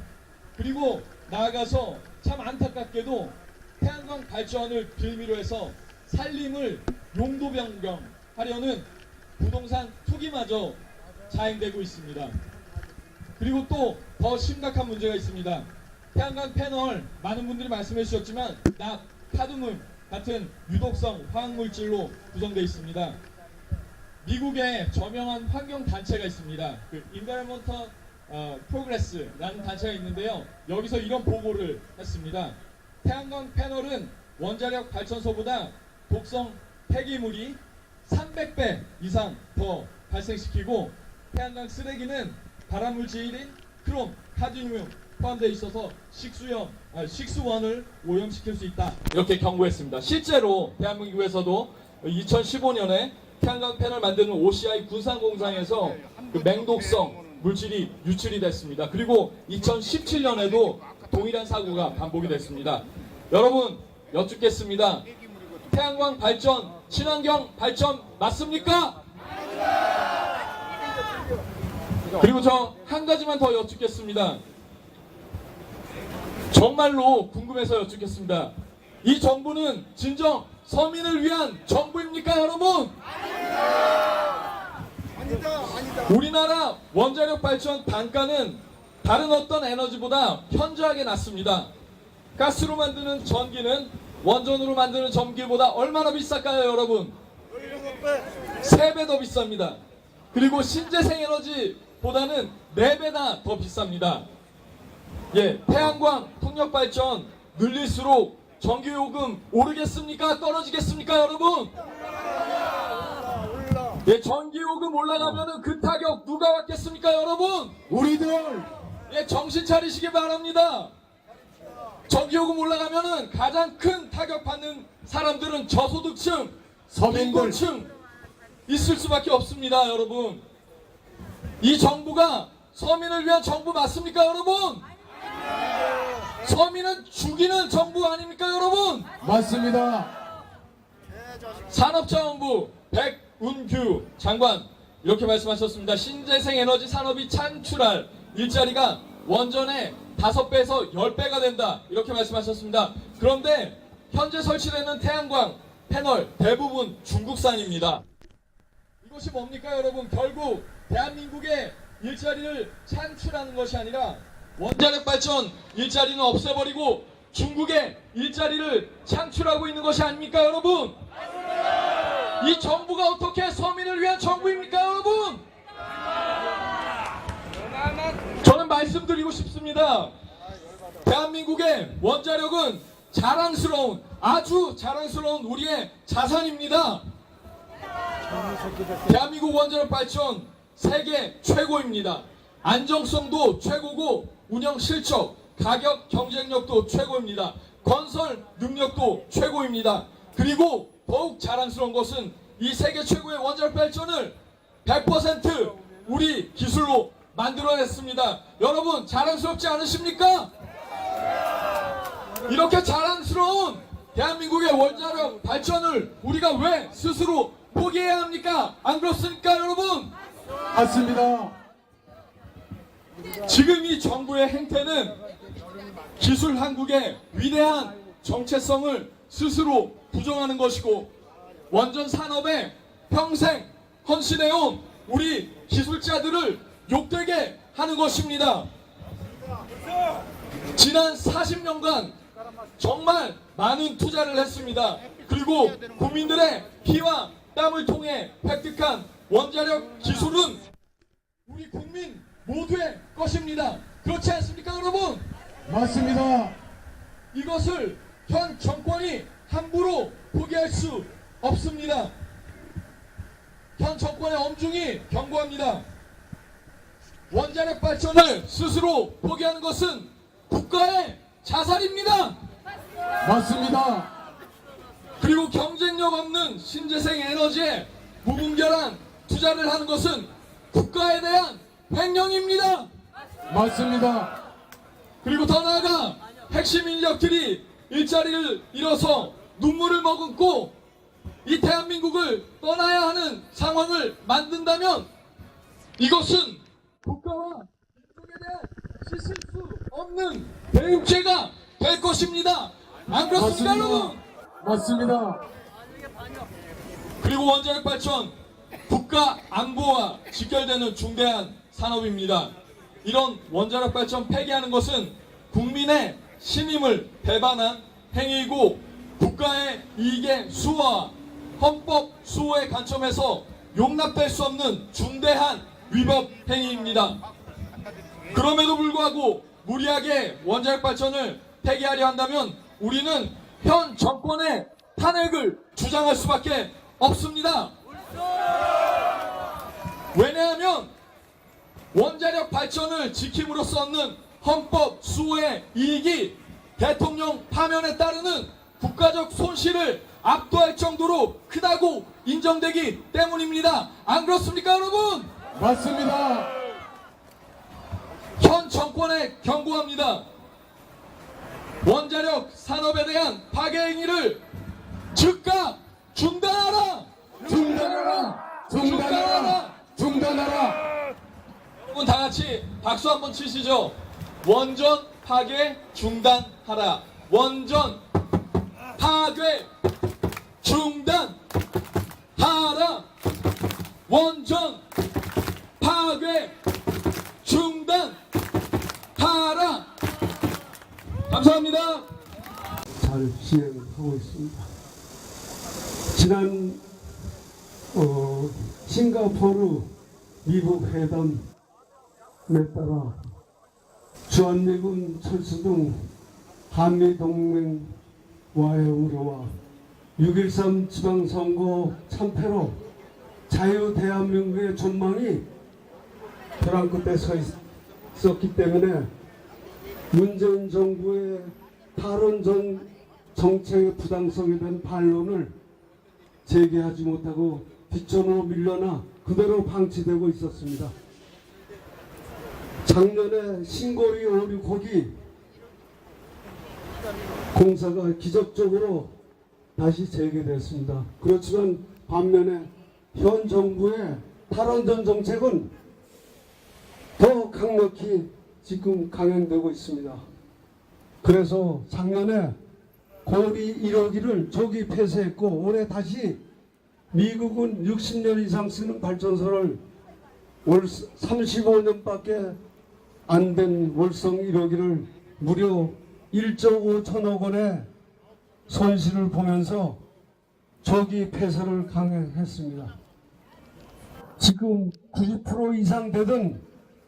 그리고 나아가서 참 안타깝게도 태양광 발전을 빌미로 해서 산림을 용도 변경하려는 부동산 투기마저 자행되고 있습니다. 그리고 또 더 심각한 문제가 있습니다. 태양광 패널 많은 분들이 말씀해 주셨지만 납, 카드뮴 같은 유독성 화학물질로 구성되어 있습니다. 미국에 저명한 환경단체가 있습니다. 그 Environmental Progress라는 단체가 있는데요. 여기서 이런 보고를 했습니다. 태양광 패널은 원자력 발전소보다 독성 폐기물이 300배 이상 더 발생시키고 태양광 쓰레기는 발암물질인 크롬, 카드뮴 포함되어 있어서 식수원을 오염시킬 수 있다. 이렇게 경고했습니다. 실제로 대한민국에서도 2015년에 태양광 패널 만드는 OCI 군산공장에서 그 맹독성 물질이 유출이 됐습니다. 그리고 2017년에도 동일한 사고가 반복이 됐습니다. 여러분 여쭙겠습니다. 태양광 발전, 친환경 발전 맞습니까? 그리고 저 한 가지만 더 여쭙겠습니다. 정말로 궁금해서 여쭙겠습니다. 이 정부는 진정 서민을 위한 정부입니까 여러분? 우리나라 원자력 발전 단가는 다른 어떤 에너지보다 현저하게 낮습니다. 가스로 만드는 전기는 원전으로 만드는 전기보다 얼마나 비쌀까요 여러분? 3배 더 비쌉니다. 그리고 신재생 에너지보다는 4배나 더 비쌉니다. 예, 태양광 풍력 발전 늘릴수록 전기요금 오르겠습니까? 떨어지겠습니까 여러분? 예, 전기요금 올라가면은 그 타격 누가 받겠습니까 여러분?
우리들
예, 정신 차리시기 바랍니다. 전기요금 올라가면은 가장 큰 타격 받는 사람들은 저소득층,
서민들.
빈곤층 있을 수밖에 없습니다 여러분. 이 정부가 서민을 위한 정부 맞습니까 여러분? 서민은 죽이는 정부 아닙니까 여러분?
맞습니다.
산업자원부 백운규 장관 이렇게 말씀하셨습니다. 신재생 에너지 산업이 창출할 일자리가 원전의 5배에서 10배가 된다 이렇게 말씀하셨습니다. 그런데 현재 설치되는 태양광 패널 대부분 중국산입니다. 이것이 뭡니까 여러분? 결국 대한민국의 일자리를 창출하는 것이 아니라 원자력 발전 일자리는 없애버리고 중국의 일자리를 창출하고 있는 것이 아닙니까 여러분? 이 정부가 어떻게 서민을 위한 정부입니까 여러분? 저는 말씀드리고 싶습니다. 대한민국의 원자력은 자랑스러운, 아주 자랑스러운 우리의 자산입니다. 대한민국 원자력 발전 세계 최고입니다. 안정성도 최고고 운영 실적, 가격 경쟁력도 최고입니다. 건설 능력도 최고입니다. 그리고 더욱 자랑스러운 것은 이 세계 최고의 원자력 발전을 100% 우리 기술로 만들어냈습니다. 여러분 자랑스럽지 않으십니까? 이렇게 자랑스러운 대한민국의 원자력 발전을 우리가 왜 스스로 포기해야 합니까? 안 그렇습니까 여러분?
맞습니다.
지금 이 정부의 행태는 기술 한국의 위대한 정체성을 스스로 부정하는 것이고 원전 산업에 평생 헌신해온 우리 기술자들을 욕되게 하는 것입니다. 지난 40년간 정말 많은 투자를 했습니다. 그리고 국민들의 피와 땀을 통해 획득한 원자력 기술은 우리 국민 모두의 것입니다. 그렇지 않습니까 여러분?
맞습니다.
이것을 현 정권이 함부로 포기할 수 없습니다. 현 정권의 엄중히 경고합니다. 원자력 발전을 스스로 포기하는 것은 국가의 자살입니다.
맞습니다.
그리고 경쟁력 없는 신재생 에너지에 무분별한 투자를 하는 것은 국가에 대한 횡령입니다.
맞습니다.
그리고 더 나아가 핵심 인력들이 일자리를 잃어서 눈물을 머금고 이 대한민국을 떠나야 하는 상황을 만든다면 이것은 국가와 민족에 대한 씻을 수 없는 대응죄가 될 것입니다. 안 그렇습니까, 여러분?
맞습니다.
그리고 원자력 발전, 국가 안보와 직결되는 중대한 산업입니다. 이런 원자력 발전 폐기하는 것은 국민의 신임을 배반한 행위이고 국가의 이익의 수호와 헌법 수호의 관점에서 용납될 수 없는 중대한 위법 행위입니다. 그럼에도 불구하고 무리하게 원자력 발전을 폐기하려 한다면 우리는 현 정권의 탄핵을 주장할 수밖에 없습니다. 왜냐하면 원자력 발전을 지킴으로써 얻는 헌법 수호의 이익이 대통령 파면에 따르는 국가적 손실을 압도할 정도로 크다고 인정되기 때문입니다. 안 그렇습니까, 여러분?
맞습니다.
현 정권에 경고합니다. 원자력 산업에 대한 파괴 행위를 즉각 중단하라!
중단하라! 중단하라! 중단하라!
여러분 다 같이 박수 한번 치시죠. 원전 파괴 중단하라. 원전 파괴 중단하라. 원전 파괴 중단하라. 감사합니다.
잘 진행하고 있습니다. 지난 싱가포르 미국 회담에 따라 주한미군 철수 등 한미동맹 와의 우려와 6.13 지방선거 참패로 자유 대한민국의 전망이 벼랑 끝에 서 있었기 때문에 문재인 정부의 탈원전 정책의 부당성에 대한 반론을 제기하지 못하고 뒷전으로 밀려나 그대로 방치되고 있었습니다. 작년에 신고리 오류고기 공사가 기적적으로 다시 재개됐습니다. 그렇지만 반면에 현 정부의 탈원전 정책은 더 강력히 지금 강행되고 있습니다. 그래서 작년에 고리 1호기를 조기 폐쇄했고 올해 다시 미국은 60년 이상 쓰는 발전소를 35년밖에 안 된 월성 1호기를 무려 1조 5천억 원의 손실을 보면서 조기 폐쇄를 강행했습니다. 지금 90% 이상 되던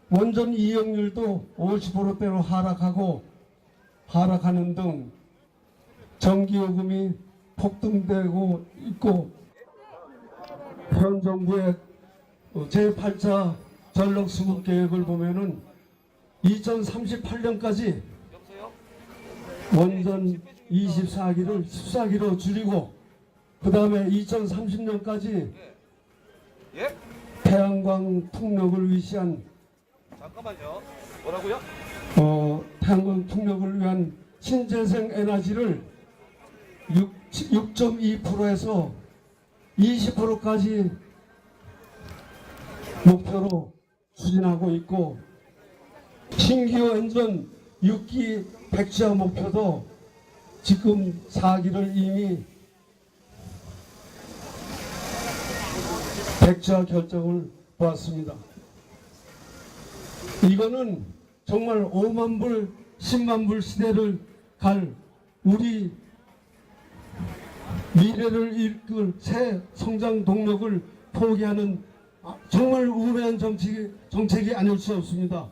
원전 이용률도 50%대로 하락하는 등 전기요금이 폭등되고 있고 현 정부의 제8차 전력수급 계획을 보면은 2038년까지 원전 24기를 14기로 줄이고 그 다음에 2030년까지 태양광 풍력을 위시한
잠깐만요. 뭐라고요?
태양광 풍력을 위한 신재생 에너지를 6.2%에서 20%까지 목표로 추진하고 있고 신규 원전 6기 백지화 목표도 지금 4기를 이미 백지화 결정을 보았습니다. 이거는 정말 5만 불, 10만 불 시대를 갈 우리 미래를 이끌 새 성장 동력을 포기하는 정말 우매한 정책이 아닐 수 없습니다.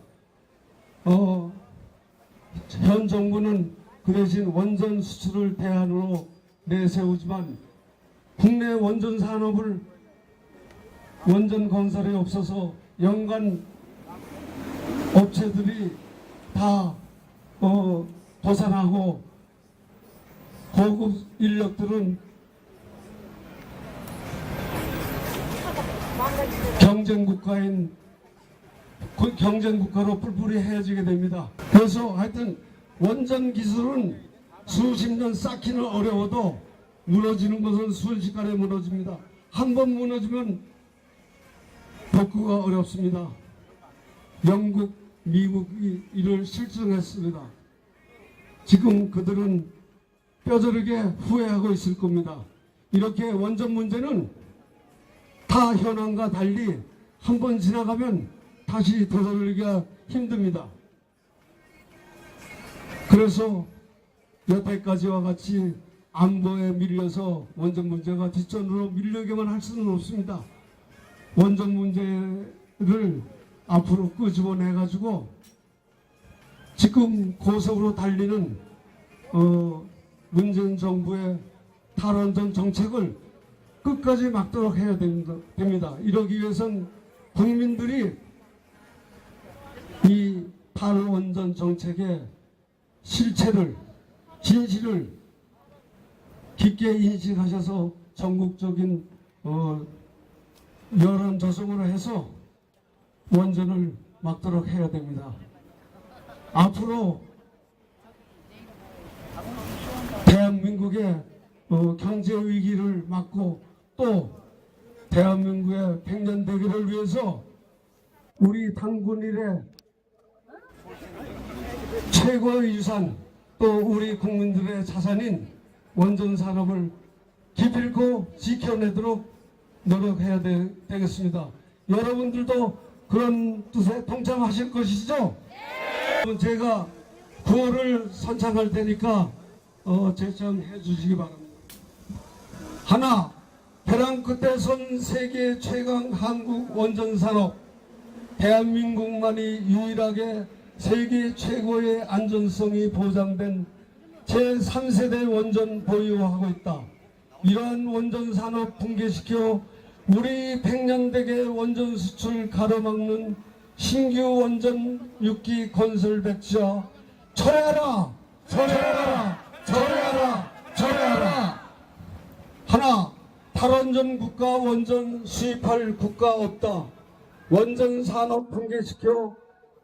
현 정부는 그 대신 원전 수출을 대안으로 내세우지만 국내 원전 산업을 원전 건설에 없어서 연간 업체들이 다 도산하고 고급 인력들은 경쟁국가로 뿔뿔이 헤어지게 됩니다. 그래서 하여튼 원전 기술은 수십 년 쌓기는 어려워도 무너지는 것은 순식간에 무너집니다. 한 번 무너지면 복구가 어렵습니다. 영국, 미국이 이를 실증했습니다. 지금 그들은 뼈저리게 후회하고 있을 겁니다. 이렇게 원전 문제는 타 현황과 달리 한 번 지나가면 다시 되돌리기가 힘듭니다. 그래서 여태까지와 같이 안보에 밀려서 원전 문제가 뒷전으로 밀려오게만 할 수는 없습니다. 원전 문제를 앞으로 끄집어내가지고 지금 고속으로 달리는 문재인 정부의 탈원전 정책을 끝까지 막도록 해야 됩니다. 이러기 위해선 국민들이 이 탈원전 정책의 실체를, 진실을 깊게 인식하셔서 전국적인 여론 조성을 해서 원전을 막도록 해야 됩니다. 앞으로 대한민국의 경제 위기를 막고 또 대한민국의 100년 대계를 위해서 우리 단군 일의 최고의 유산 또 우리 국민들의 자산인 원전 산업을 기필코 지켜내도록 노력해야 되겠습니다. 여러분들도 그런 뜻에 동참하실 것이죠? 제가 구호를 선창할 테니까 제청해 주시기 바랍니다. 하나, 벼랑 끝에 선 세계 최강 한국 원전 산업. 대한민국만이 유일하게 세계 최고의 안전성이 보장된 제3세대 원전 보유하고 있다. 이러한 원전 산업 붕괴시켜 우리 100년대계 원전 수출 가로막는 신규 원전 6기 건설 백지화 철회하라! 철회하라! 철회하라! 철회하라! 하나, 탈원전 국가 원전 수입할 국가 없다. 원전 산업 붕괴시켜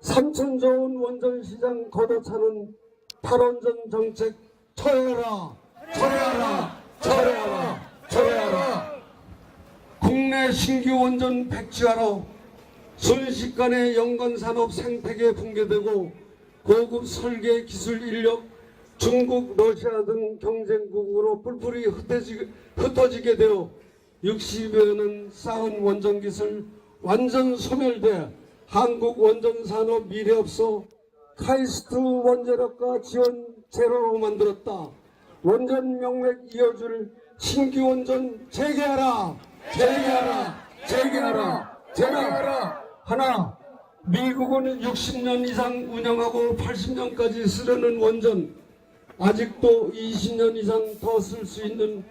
3천조 원 원전 시장 걷어차는 탈원전 정책 철회하라! 철회하라! 철회하라! 철회하라! 국내 신규 원전 백지화로 순식간에 연간 산업 생태계 붕괴되고 고급 설계 기술 인력 중국, 러시아 등 경쟁국으로 뿔뿔이 흩어지게 되어 60여 년 쌓은 원전 기술 완전 소멸돼 한국 원전 산업 미래 없어 카이스트 원자력과 지원 제로로 만들었다. 원전 명맥 이어줄 신규 원전 재개하라! 재개하라! 재개하라! 재개하라! 하나, 미국은 60년 이상 운영하고 80년까지 쓰려는 원전 아직도 20년 이상 더 쓸 수 있는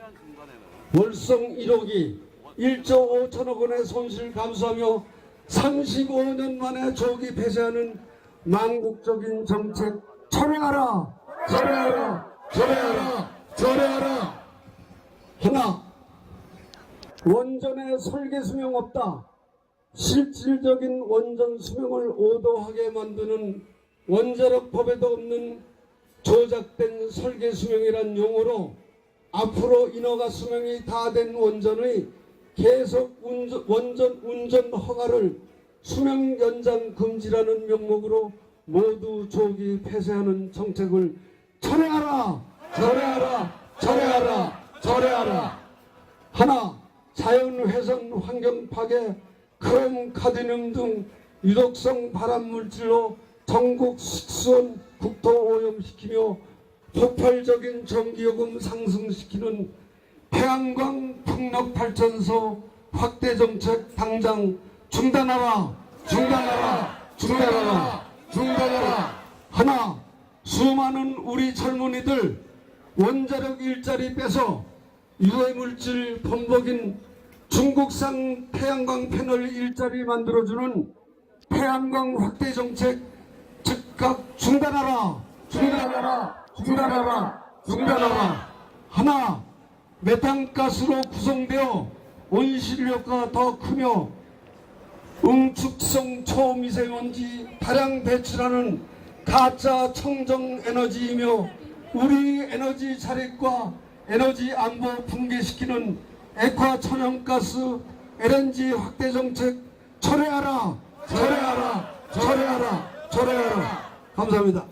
월성 1호기 1조 5천억 원의 손실 감수하며 35년 만에 조기 폐쇄하는 망국적인 정책 철회하라! 철회하라! 철회하라! 철회하라! 하나, 원전의 설계 수명 없다. 실질적인 원전 수명을 오도하게 만드는 원자력 법에도 없는 조작된 설계 수명이란 용어로 앞으로 인허가 수명이 다 된 원전의 계속 운전 허가를 수명 연장 금지라는 명목으로 모두 조기 폐쇄하는 정책을 철회하라! 철회하라! 철회하라! 철회하라! 하나, 자연훼손 환경 파괴 크롬, 카드뮴 등 유독성 발암물질로 전국 식수원 국토 오염시키며 폭발적인 전기요금 상승시키는 태양광 풍력발전소 확대 정책 당장 중단하라! 중단하라! 중단하라! 중단하라! 하나, 수많은 우리 젊은이들 원자력 일자리 빼서 유해물질 범벅인 중국산 태양광 패널 일자리 만들어주는 태양광 확대 정책 즉각 중단하라. 하나, 메탄가스로 구성되어 온실효과가 더 크며 응축성 초미세먼지 다량 배출하는 가짜 청정 에너지이며 우리 에너지 자립과 에너지 안보 붕괴시키는 액화 천연가스 LNG 확대 정책 철회하라. 감사합니다.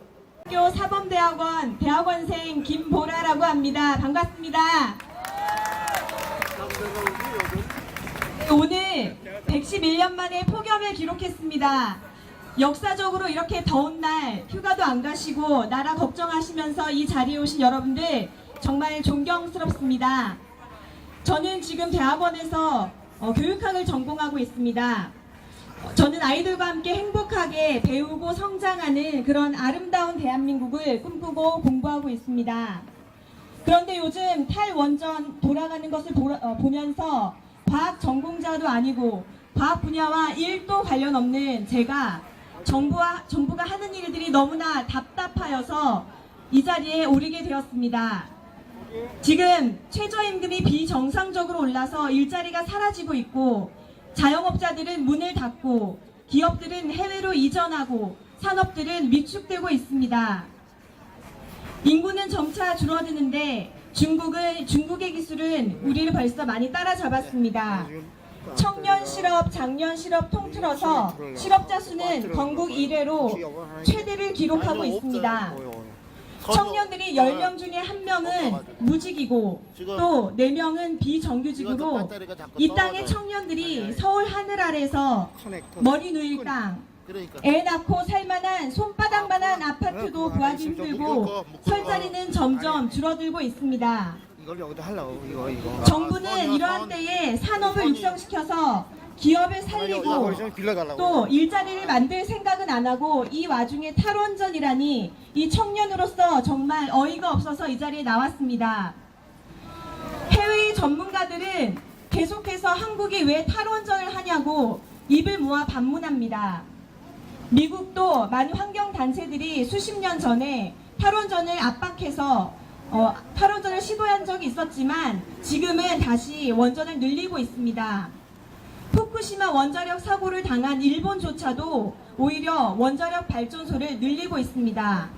학교 사범대학원 대학원생 김보라라고 합니다. 반갑습니다. 오늘 111년 만에 폭염을 기록했습니다. 역사적으로 이렇게 더운 날 휴가도 안 가시고 나라 걱정하시면서 이 자리에 오신 여러분들 정말 존경스럽습니다. 저는 지금 대학원에서 교육학을 전공하고 있습니다. 저는 아이들과 함께 행복하게 배우고 성장하는 그런 아름다운 대한민국을 꿈꾸고 공부하고 있습니다. 그런데 요즘 탈원전 돌아가는 것을 보면서 과학 전공자도 아니고 과학 분야와 1도 관련 없는 제가 정부가 하는 일들이 너무나 답답하여서 이 자리에 오르게 되었습니다. 지금 최저임금이 비정상적으로 올라서 일자리가 사라지고 있고 자영업자들은 문을 닫고 기업들은 해외로 이전하고 산업들은 위축되고 있습니다. 인구는 점차 줄어드는데 중국의 기술은 우리를 벌써 많이 따라잡았습니다. 청년 실업, 장년 실업 통틀어서 실업자 수는 건국 이래로 최대를 기록하고 있습니다. 청년들이 10명 중에 1명은 무직이고 또 4명은 비정규직으로 이 땅의 청년들이 서울 하늘 아래서 머리 누일 땅, 애 낳고 살만한 손바닥만한 아파트도 구하기 힘들고 설 자리는 점점 줄어들고 있습니다. 정부는 이러한 때에 산업을 육성시켜서 기업을 살리고 또 일자리를 만들 생각은 안 하고 이 와중에 탈원전이라니 이 청년으로서 정말 어이가 없어서 이 자리에 나왔습니다. 해외의 전문가들은 계속해서 한국이 왜 탈원전을 하냐고 입을 모아 반문합니다. 미국도 많은 환경단체들이 수십 년 전에 탈원전을 압박해서 탈원전을 시도한 적이 있었지만 지금은 다시 원전을 늘리고 있습니다. 후쿠시마 원자력 사고를 당한 일본조차도 오히려 원자력 발전소를 늘리고 있습니다.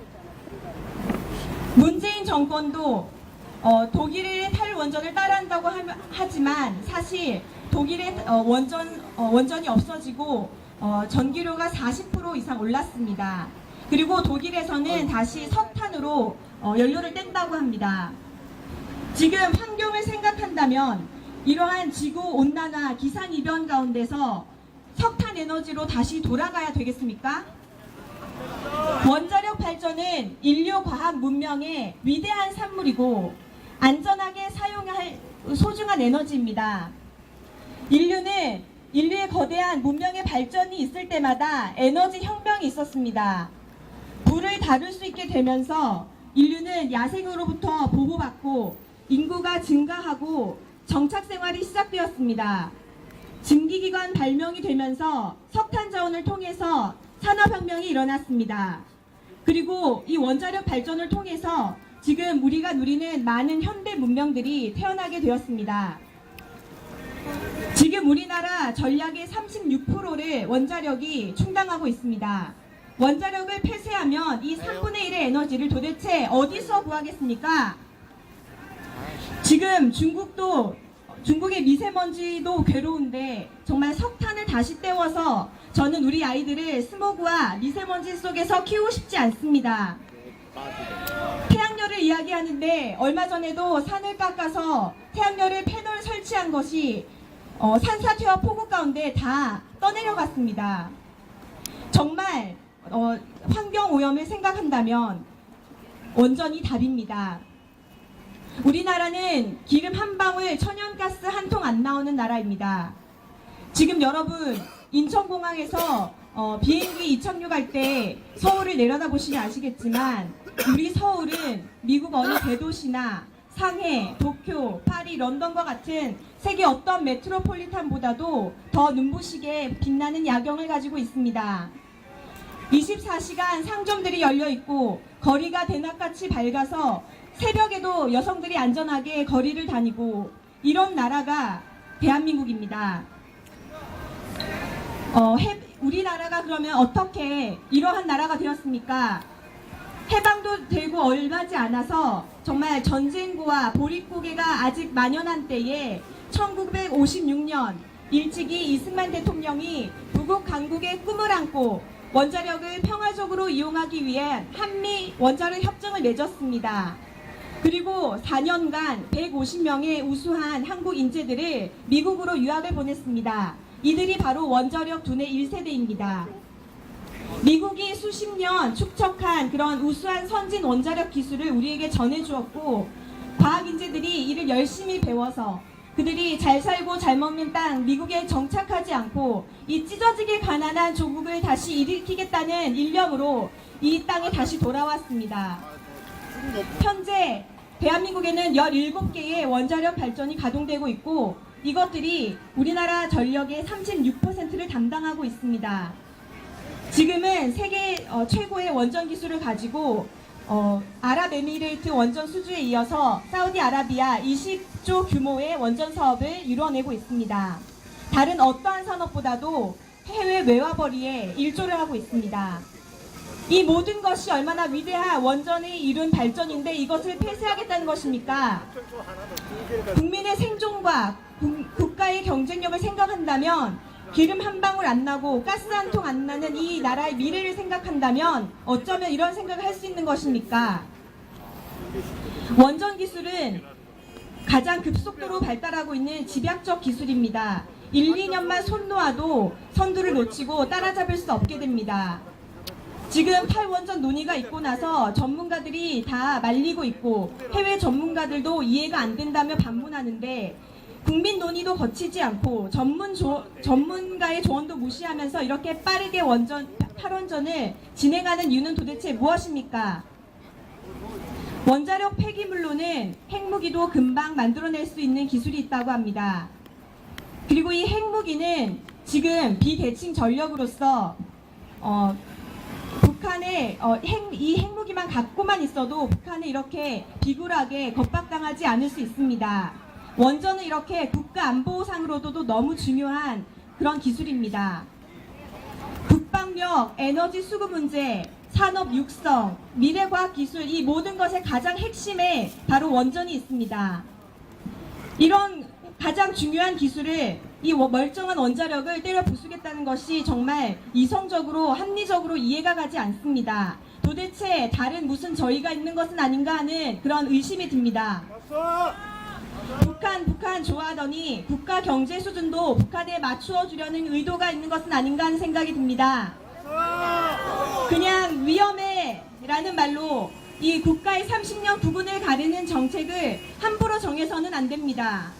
문재인 정권도 독일의 탈원전을 따라한다고 하지만 사실 독일의 원전이 없어지고 전기료가 40% 이상 올랐습니다. 그리고 독일에서는 다시 석탄으로 연료를 뗀다고 합니다. 지금 환경을 생각한다면 이러한 지구온난화 기상이변 가운데서 석탄 에너지로 다시 돌아가야 되겠습니까? 원자력 발전은 인류 과학 문명의 위대한 산물이고 안전하게 사용할 소중한 에너지입니다. 인류의 거대한 문명의 발전이 있을 때마다 에너지 혁명이 있었습니다. 불을 다룰 수 있게 되면서 인류는 야생으로부터 보호받고 인구가 증가하고 정착 생활이 시작되었습니다. 증기기관 발명이 되면서 석탄 자원을 통해서 산업혁명이 일어났습니다. 그리고 이 원자력 발전을 통해서 지금 우리가 누리는 많은 현대 문명들이 태어나게 되었습니다. 지금 우리나라 전략의 36%를 원자력이 충당하고 있습니다. 원자력을 폐쇄하면 이 3분의 1의 에너지를 도대체 어디서 구하겠습니까? 지금 중국의 미세먼지도 괴로운데 정말 석탄을 다시 떼워서 저는 우리 아이들을 스모그와 미세먼지 속에서 키우고 싶지 않습니다. 태양열을 이야기하는데 얼마 전에도 산을 깎아서 태양열을 패널 설치한 것이 산사태와 폭우 가운데 다 떠내려갔습니다. 정말 환경오염을 생각한다면 원전이 답입니다. 우리나라는 기름 한 방울, 천연가스 한 통 안 나오는 나라입니다. 지금 여러분 인천공항에서 비행기 이착륙 할 때 서울을 내려다보시면 아시겠지만 우리 서울은 미국 어느 대도시나 상해, 도쿄, 파리, 런던과 같은 세계 어떤 메트로폴리탄보다도 더 눈부시게 빛나는 야경을 가지고 있습니다. 24시간 상점들이 열려 있고 거리가 대낮같이 밝아서 새벽에도 여성들이 안전하게 거리를 다니고 이런 나라가 대한민국입니다. 우리나라가 그러면 어떻게 이러한 나라가 되었습니까? 해방도 되고 얼마지 않아서 정말 전쟁고와 보릿고개가 아직 만연한 때에 1956년 일찍이 이승만 대통령이 부국 강국의 꿈을 안고 원자력을 평화적으로 이용하기 위해 한미 원자력 협정을 맺었습니다. 그리고 4년간 150명의 우수한 한국 인재들을 미국으로 유학을 보냈습니다. 이들이 바로 원자력 두뇌 1세대입니다. 미국이 수십 년 축적한 그런 우수한 선진 원자력 기술을 우리에게 전해주었고 과학 인재들이 이를 열심히 배워서 그들이 잘 살고 잘 먹는 땅 미국에 정착하지 않고 이 찢어지게 가난한 조국을 다시 일으키겠다는 일념으로 이 땅에 다시 돌아왔습니다. 현재 대한민국에는 17개의 원자력 발전이 가동되고 있고 이것들이 우리나라 전력의 36%를 담당하고 있습니다. 지금은 세계 최고의 원전 기술을 가지고 아랍에미레이트 원전 수주에 이어서 사우디아라비아 20조 규모의 원전 사업을 이뤄내고 있습니다. 다른 어떠한 산업보다도 해외 외화벌이에 일조를 하고 있습니다. 이 모든 것이 얼마나 위대한 원전이 이룬 발전인데 이것을 폐쇄하겠다는 것입니까? 국민의 생존과 국가의 경쟁력을 생각한다면 기름 한 방울 안 나고 가스 한 통 안 나는 이 나라의 미래를 생각한다면 어쩌면 이런 생각을 할 수 있는 것입니까? 원전 기술은 가장 급속도로 발달하고 있는 집약적 기술입니다. 1, 2년만 손 놓아도 선두를 놓치고 따라잡을 수 없게 됩니다. 지금 8원전 논의가 있고 나서 전문가들이 다 말리고 있고 해외 전문가들도 이해가 안 된다며 반문하는데 국민 논의도 거치지 않고 전문가의 조언도 무시하면서 이렇게 빠르게 8원전을 진행하는 이유는 도대체 무엇입니까? 원자력 폐기물로는 핵무기도 금방 만들어낼 수 있는 기술이 있다고 합니다. 그리고 이 핵무기는 지금 비대칭 전력으로서 북한에 이 핵무기만 갖고만 있어도 북한에 이렇게 비굴하게 겁박당하지 않을 수 있습니다. 원전은 이렇게 국가 안보상으로도 너무 중요한 그런 기술입니다. 국방력, 에너지 수급 문제, 산업 육성, 미래과학 기술 이 모든 것의 가장 핵심에 바로 원전이 있습니다. 이런 가장 중요한 기술을 이 멀쩡한 원자력을 때려 부수겠다는 것이 정말 이성적으로 합리적으로 이해가 가지 않습니다. 도대체 다른 무슨 저희가 있는 것은 아닌가 하는 그런 의심이 듭니다. 북한 좋아하더니 국가 경제 수준도 북한에 맞추어 주려는 의도가 있는 것은 아닌가 하는 생각이 듭니다. 그냥 위험해 라는 말로 이 국가의 30년 구분을 가르는 정책을 함부로 정해서는 안 됩니다.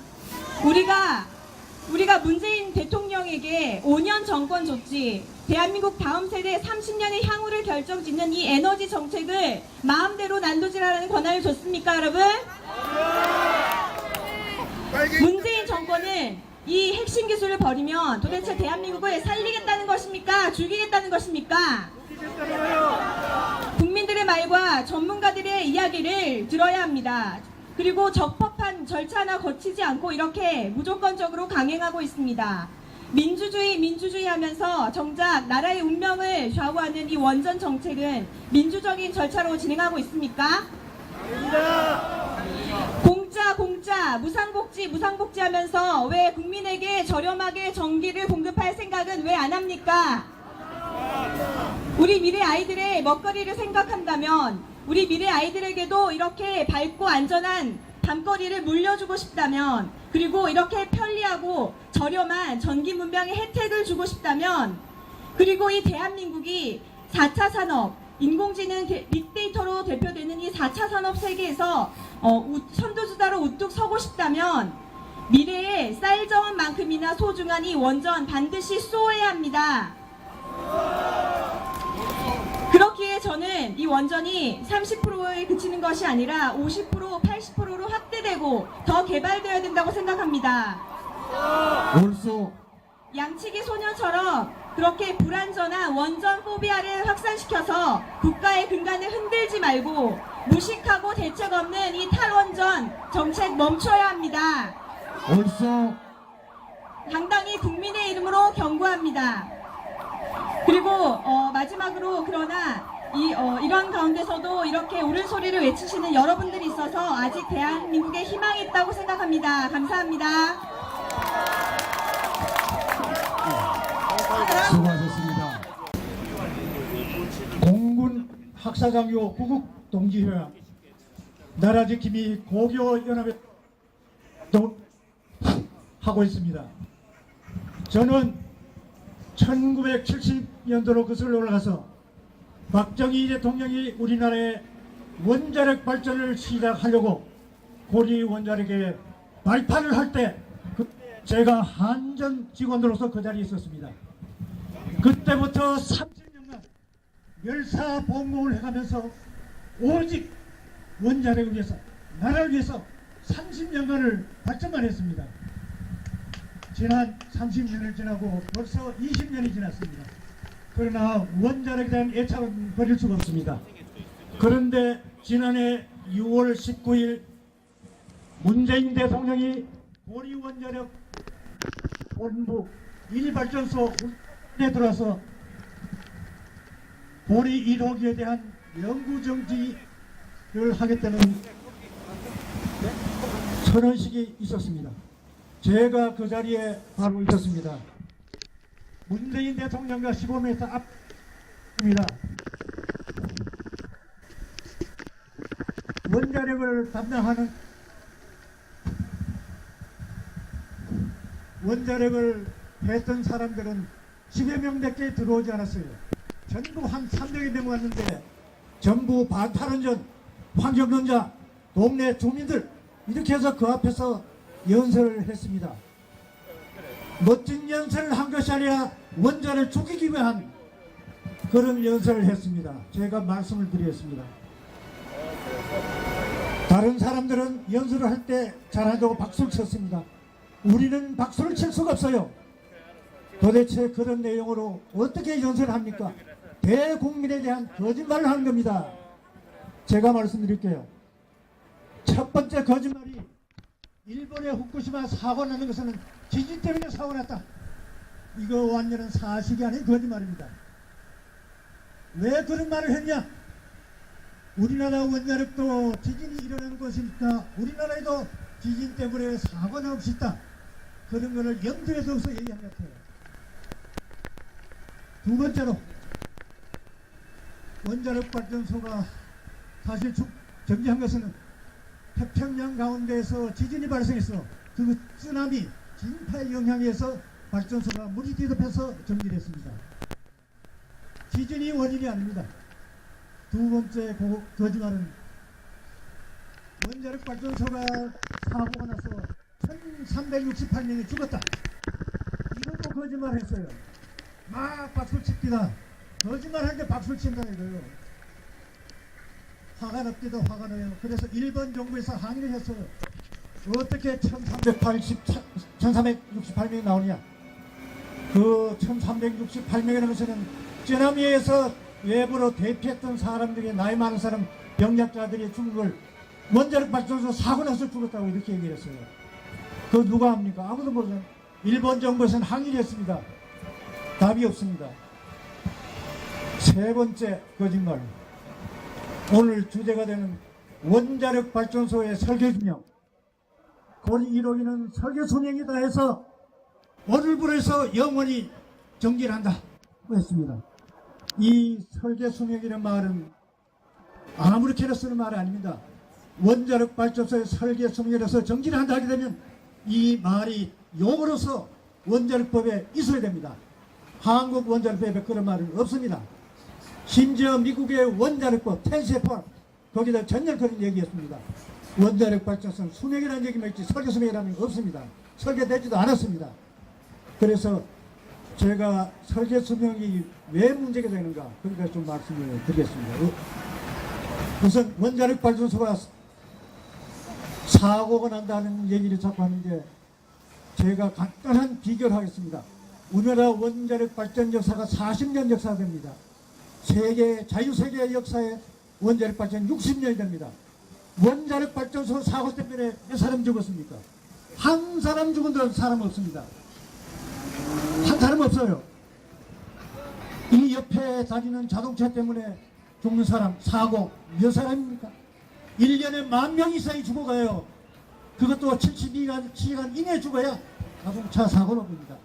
우리가 문재인 대통령에게 5년 정권 줬지 대한민국 다음 세대 30년의 향후를 결정짓는 이 에너지 정책을 마음대로 난도질하라는 권한을 줬습니까, 여러분? 문재인 정권은 이 핵심 기술을 버리면 도대체 대한민국을 살리겠다는 것입니까? 죽이겠다는 것입니까? 국민들의 말과 전문가들의 이야기를 들어야 합니다. 그리고 적법한 절차 하나 거치지 않고 이렇게 무조건적으로 강행하고 있습니다. 민주주의 하면서 정작 나라의 운명을 좌우하는 이 원전 정책은 민주적인 절차로 진행하고 있습니까? 공짜, 무상복지 하면서 왜 국민에게 저렴하게 전기를 공급할 생각은 왜 안 합니까? 우리 미래 아이들의 먹거리를 생각한다면 우리 미래 아이들에게도 이렇게 밝고 안전한 밤거리를 물려주고 싶다면 그리고 이렇게 편리하고 저렴한 전기 문명의 혜택을 주고 싶다면 그리고 이 대한민국이 4차 산업 인공지능 빅데이터로 대표되는 이 4차 산업 세계에서 선두주자로 우뚝 서고 싶다면 미래에 쌀저원만큼이나 소중한 이 원전 반드시 쏘아야 합니다. 그렇기에 저는 이 원전이 30%에 그치는 것이 아니라 50%, 80%로 확대되고 더 개발되어야 된다고 생각합니다.
옳소.
양치기 소년처럼 그렇게 불안전한 원전 포비아를 확산시켜서 국가의 근간을 흔들지 말고 무식하고 대책 없는 이 탈원전 정책 멈춰야 합니다.
옳소.
당당히 국민의 이름으로 경고합니다. 그리고 마지막으로 그러나 이런 가운데서도 이렇게 옳은 소리를 외치시는 여러분들이 있어서 아직 대한민국에 희망이 있다고 생각합니다. 감사합니다.
수고하셨습니다.
공군 학사장교 구국 동지회와 나라지킴이 고교연합에 하고 있습니다. 저는 1970년도로 거슬러 올라가서 박정희 대통령이 우리나라의 원자력 발전을 시작하려고 고리 원자력에 발판을 할 때 제가 한전 직원으로서 그 자리에 있었습니다. 그때부터 30년간 멸사봉공을 해가면서 오직 원자력을 위해서, 나라를 위해서 30년간을 발전만 했습니다. 지난 30년을 지나고 벌써 20년이 지났습니다. 그러나 원자력에 대한 애착은 버릴 수가 없습니다. 그런데 지난해 6월 19일 문재인 대통령이 고리 원자력 본부 1발전소에 들어와서 고리 1호기에 대한 영구정지를 하겠다는 선언식이 있었습니다. 제가 그 자리에 바로 있었습니다. 문재인 대통령과 15m 앞입니다. 원자력을 담당하는 원자력을 했던 사람들은 10여 명밖에 들어오지 않았어요. 전부 한 300여 명 왔는데 전부 반탈원전, 환경론자, 동네 주민들 이렇게 해서 그 앞에서 연설을 했습니다. 멋진 연설을 한 것이 아니라 원자를 죽이기 위한 그런 연설을 했습니다. 제가 말씀을 드리겠습니다. 다른 사람들은 연설을 할 때 잘한다고 박수를 쳤습니다. 우리는 박수를 칠 수가 없어요. 도대체 그런 내용으로 어떻게 연설을 합니까? 대국민에 대한 거짓말을 하는 겁니다. 제가 말씀드릴게요. 첫 번째 거짓말이 일본의 후쿠시마 사고 나는 것은 지진 때문에 사고 났다. 이거 완전한 사실이 아닌 거짓말입니다. 왜 그런 말을 했냐? 우리나라 원자력도 지진이 일어나는 곳이니까 우리나라에도 지진 때문에 사고 날 수 있다. 그런 거를 염두에 둬서 얘기한 것 같아요. 두 번째로 원자력 발전소가 사실 정지한 것은 태평양 가운데에서 지진이 발생해서 그 쓰나미, 진파의 영향에서 발전소가 물이 뒤덮여서 정지됐습니다. 지진이 원인이 아닙니다. 두 번째 거짓말은 원자력 발전소가 사고가 나서 1368명이 죽었다. 이것도 거짓말했어요. 막 박수 칩니다. 거짓말하는데 박수를 친다는 거예요. 화가 났기도 화가 나요. 그래서 일본 정부에서 항의를 했어요. 어떻게 1368명이 나오냐. 그 1368명이라는 것은 쯔나미에서 외부로 대피했던 사람들이 나이 많은 사람 병약자들이 죽은 걸 원자력 발전소 사고 나서 죽었다고 이렇게 얘기를 했어요. 그거 누가 합니까? 아무도 모르죠. 일본 정부에서는 항의를 했습니다. 답이 없습니다. 세 번째 거짓말. 오늘 주제가 되는 원자력 발전소의 설계 수명. 고리 1호기는 설계 수명이다 해서 오늘부로 해서 영원히 정지를 한다 했습니다. 이 설계 수명이라는 말은 아무렇게나 쓰는 말이 아닙니다. 원자력 발전소의 설계 수명이라서 정지를 한다 하게 되면 이 말이 용어로서 원자력법에 있어야 됩니다. 한국 원자력법에 그런 말은 없습니다. 심지어 미국의 원자력법 텐세폴 거기다 전혀 그런 얘기했습니다. 원자력 발전소는 수명이라는 얘기만 있지 설계 수명이라는 게 없습니다. 설계되지도 않았습니다. 그래서 제가 설계 수명이 왜 문제가 되는가 그러니까 좀 말씀을 드리겠습니다. 우선 원자력 발전소가 사고가 난다는 얘기를 자꾸 하는데 제가 간단한 비교를 하겠습니다. 우리나라 원자력 발전 역사가 40년 역사가 됩니다. 자유세계 역사에 원자력 발전 60년이 됩니다. 원자력 발전소 사고 때문에 몇 사람 죽었습니까? 한 사람 죽은 데는 사람 없습니다. 한 사람 없어요. 이 옆에 다니는 자동차 때문에 죽는 사람, 사고 몇 사람입니까? 1년에 10,000명 이상이 죽어가요. 그것도 72시간 이내에 죽어야 자동차 사고로 봅니다.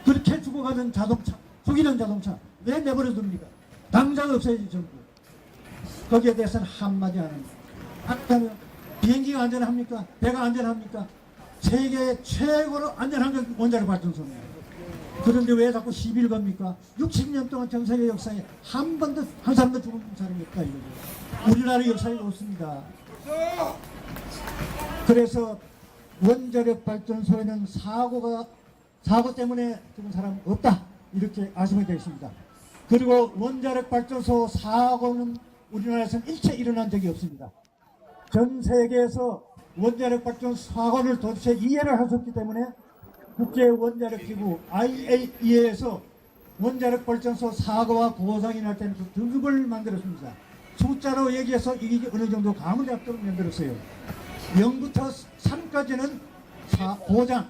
그렇게 죽어가는 자동차, 속이는 자동차 왜 내버려 둡니까? 당장 없애야지 전부. 거기에 대해서는 한마디 안 합니다. 아까는 비행기가 안전합니까? 배가 안전합니까? 세계 최고로 안전한 건 원자력 발전소입니다. 그런데 왜 자꾸 시비를 겁니까? 60년 동안 전 세계 역사에 한 사람도 죽은 사람이 없다 이거죠. 우리나라 역사에 없습니다. 그래서 원자력 발전소에는 사고 때문에 죽은 사람 없다 이렇게 아시면 되겠습니다. 그리고 원자력 발전소 사고는 우리나라에서는 일체 일어난 적이 없습니다. 전 세계에서 원자력 발전소 사고를 도대체 이해를 할 수 없기 때문에 국제 원자력 기구 IAEA에서 원자력 발전소 사고와 고장이 날 때는 그 등급을 만들었습니다. 숫자로 얘기해서 이게 어느 정도 감을 잡도록 만들었어요. 0부터 3까지는 고장,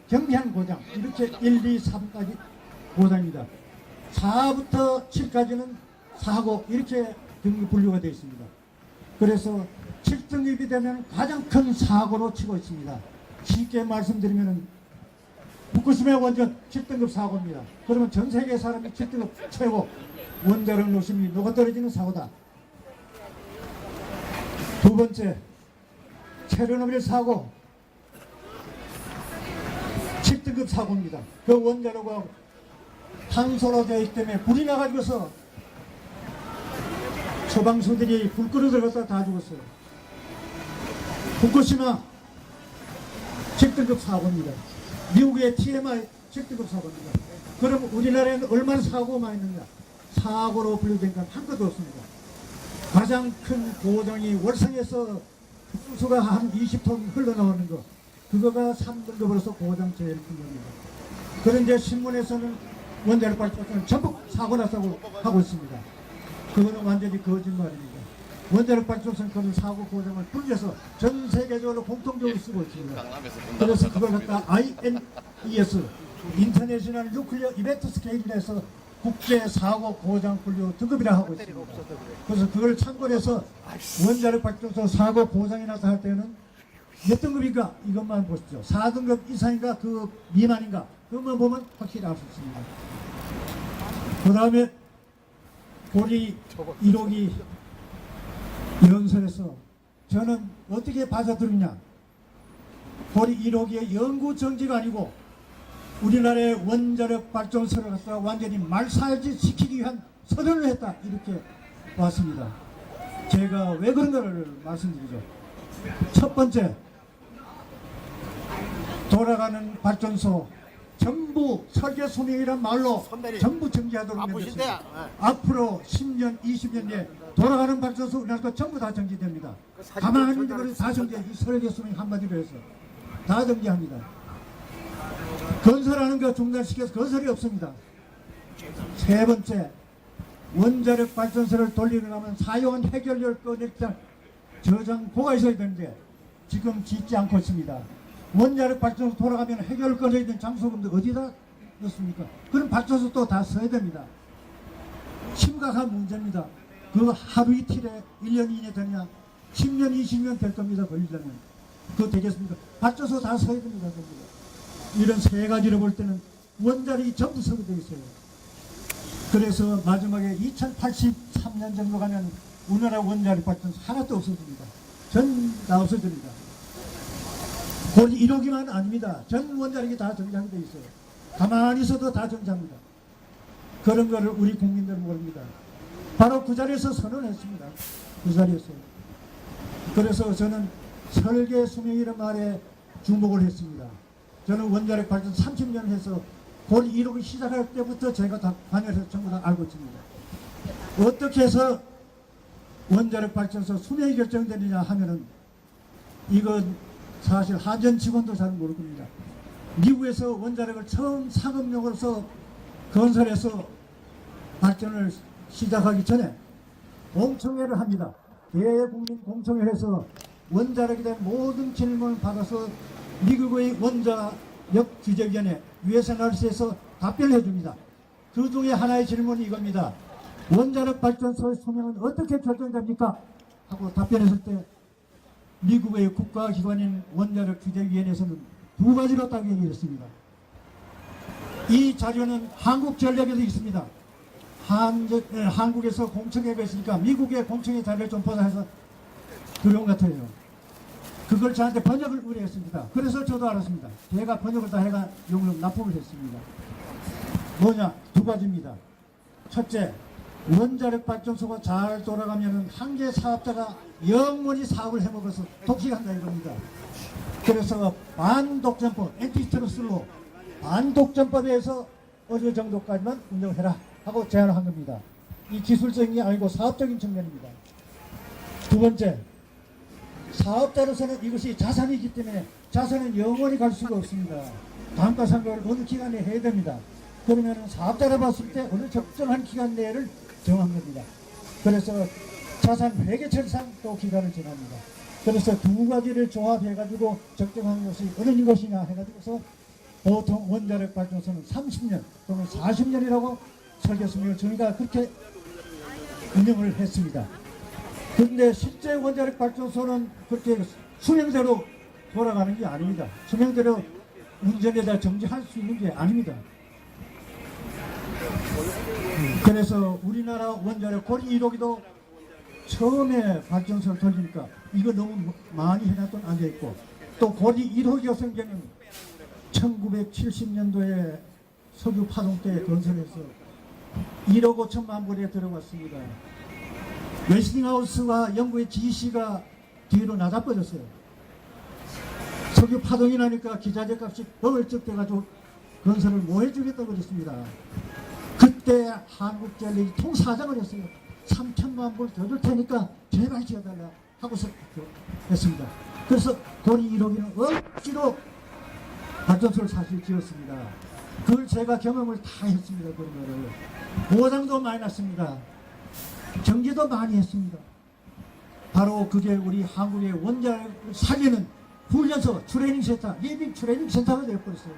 경미한 고장 이렇게 1, 2, 3까지 고장입니다. 4부터 7까지는 사고 이렇게 등급 분류가 되어 있습니다. 그래서 7등급이 되면 가장 큰 사고로 치고 있습니다. 쉽게 말씀드리면 후쿠시마 원전 7등급 사고입니다. 그러면 전 세계 사람이 7등급 최고 원자력 노심이 녹아떨어지는 사고다. 두 번째, 체르노빌 사고 7등급 사고입니다. 그 원자력하고 탄소로 되어 있기 때문에 불이 나가지고서 소방서들이 불 끄러 들어갔다 다 죽었어요. 후쿠시마 7등급 사고입니다. 미국의 TMI 7등급 사고입니다. 그럼 우리나라에는 얼마나 사고가 많이 있느냐? 사고로 분류된 건 한 것도 없습니다. 가장 큰 고장이 월성에서 수가 한 20톤 흘러나오는 거 그거가 3등급으로서 고장 제일 큰 겁니다. 그런데 신문에서는 원자력 발전소는 전부 사고 났다고 하고 있습니다. 그거는 완전히 거짓말입니다. 원자력 발전소는 그런 사고 고장을 분리해서 전 세계적으로 공통적으로 쓰고 있습니다. 그래서 그걸 갖다 INES 인터내셔널 뉴클리어 이벤트 스케일에서 국제 사고 고장 분류 등급이라 하고 있습니다. 그래서 그걸 참고로 해서 원자력 발전소 사고 고장이 나서 할 때는 몇 등급인가 이것만 보십시오. 4등급 이상인가 그 미만인가 그것만 보면 확실히 알 수 있습니다. 그 다음에 보리 1호기 연설에서 저는 어떻게 받아들이냐. 보리 1호기의 연구 정지가 아니고 우리나라의 원자력 발전소를 갖다가 완전히 말살지 시키기 위한 선언을 했다 이렇게 봤습니다. 제가 왜 그런가를 말씀드리죠. 첫 번째, 돌아가는 발전소 전부 설계 소명이란 말로 전부 정지하도록 만들었습니다. 앞으로 10년, 20년 뒤에 돌아가는 발전소 우리나라 전부 다 정지됩니다. 가만히 있는 걸 다 정지해. 이 설계 소명 한마디로 해서 다 정지합니다. 건설하는 거 중단시켜서 건설이 없습니다. 세 번째, 원자력 발전소를 돌리려면 사용한 해결료를 꺼낼 때 저장고가 있어야 되는데 지금 짓지 않고 있습니다. 원자력 발전소 돌아가면 해결을 꺼내야 되는 장소금도 어디다 넣습니까? 그럼 발전소 또 다 써야 됩니다. 심각한 문제입니다. 그 하루 이틀에 1년 이내 되냐 10년 20년 될 겁니다. 걸리려면 그거 되겠습니까? 발전소 다 써야 됩니다. 이런 세 가지로 볼 때는 원자력이 전부 썩어져 있어요. 그래서 마지막에 2083년 정도 가면 우리나라 원자력 발전소 하나도 없어집니다. 전 다 없어집니다. 곧 1호기만 아닙니다. 전 원자력이 다 정지하게 돼 있어요. 가만히 있어도 다 정지합니다. 그런 거를 우리 국민들은 모릅니다. 바로 그 자리에서 선언했습니다. 그 자리에서. 그래서 저는 설계 수명이라는 말에 주목을 했습니다. 저는 원자력 발전 30년 해서 고리 1호기 시작할 때부터 제가 다 관여해서 전부 다 알고 있습니다. 어떻게 해서 원자력 발전소 수명이 결정되느냐 하면은 이건 사실 한전 직원도 잘 모를 겁니다. 미국에서 원자력을 처음 상업용으로서 건설해서 발전을 시작하기 전에 공청회를 합니다. 대국민 공청회에서 원자력에 대한 모든 질문을 받아서 미국의 원자력 규제위원회 USNRC에서 답변을 해줍니다. 그 중에 하나의 질문이 이겁니다. 원자력 발전소의 수명은 어떻게 결정됩니까? 하고 답변했을 때 미국의 국가기관인 원자력 규제위원회에서는 두 가지로 딱 얘기했습니다. 이 자료는 한국전력에도 있습니다. 한국에서 공청회가 있으니까 미국의 공청회 자료를 좀 보자 해서 들어온 것 같아요. 그걸 저한테 번역을 의뢰했습니다. 그래서 저도 알았습니다. 제가 번역을 다 해가 용역 납품을 했습니다. 뭐냐? 두 가지입니다. 첫째, 원자력 발전소가 잘 돌아가면은 한 개 사업자가 영원히 사업을 해먹어서 독식한다 이겁니다. 그래서 반독점법, 엔티트러스로 반독점법에 의해서 어느 정도까지만 운영해라 하고 제안을 한 겁니다. 이 기술적인 게 아니고 사업적인 측면입니다. 두 번째, 사업자로서는 이것이 자산이기 때문에 자산은 영원히 갈 수가 없습니다. 감가상각을 어느 기간에 해야 됩니다. 그러면 사업자로 봤을 때 어느 적정한 기간 내를 정한 겁니다. 그래서 자산 회계처리상 또 기간을 정합니다. 그래서 두 가지를 조합해가지고 적정한 것이 어느 것이냐 해가지고서 보통 원자력 발전소는 30년 또는 40년이라고 설계수명을 저희가 그렇게 운영을 했습니다. 그런데 실제 원자력 발전소는 그렇게 수명대로 돌아가는 게 아닙니다. 수명대로 운전에다 정지할 수 있는 게 아닙니다. 그래서 우리나라 원자력 고리 1호기도 처음에 발전소를 돌리니까 이거 너무 많이 해놨던 앉아있고 또 고리 1호기 같은 경우는 1970년도에 석유 파동 때 건설해서 1억 5천만 불에 들어갔습니다. 웨스팅하우스와 영국의 GC가 뒤로 낮아버렸어요. 석유 파동이 나니까 기자재 값이 버글쩍 돼가지고 건설을 못 해주겠다고 그랬습니다. 그때 한국전력이 통사장을 했어요. 3천만 불 더 줄 테니까 제발 지어달라 하고서 했습니다. 그래서 고리 1호기는 억지로 발전소를 사실 지었습니다. 그걸 제가 경험을 다 했습니다. 그런 거를. 보장도 많이 났습니다. 정지도 많이 했습니다. 바로 그게 우리 한국의 원자력을 살리는 훈련소, 트레이닝 센터, 예비 트레이닝 센터가 되어버렸어요.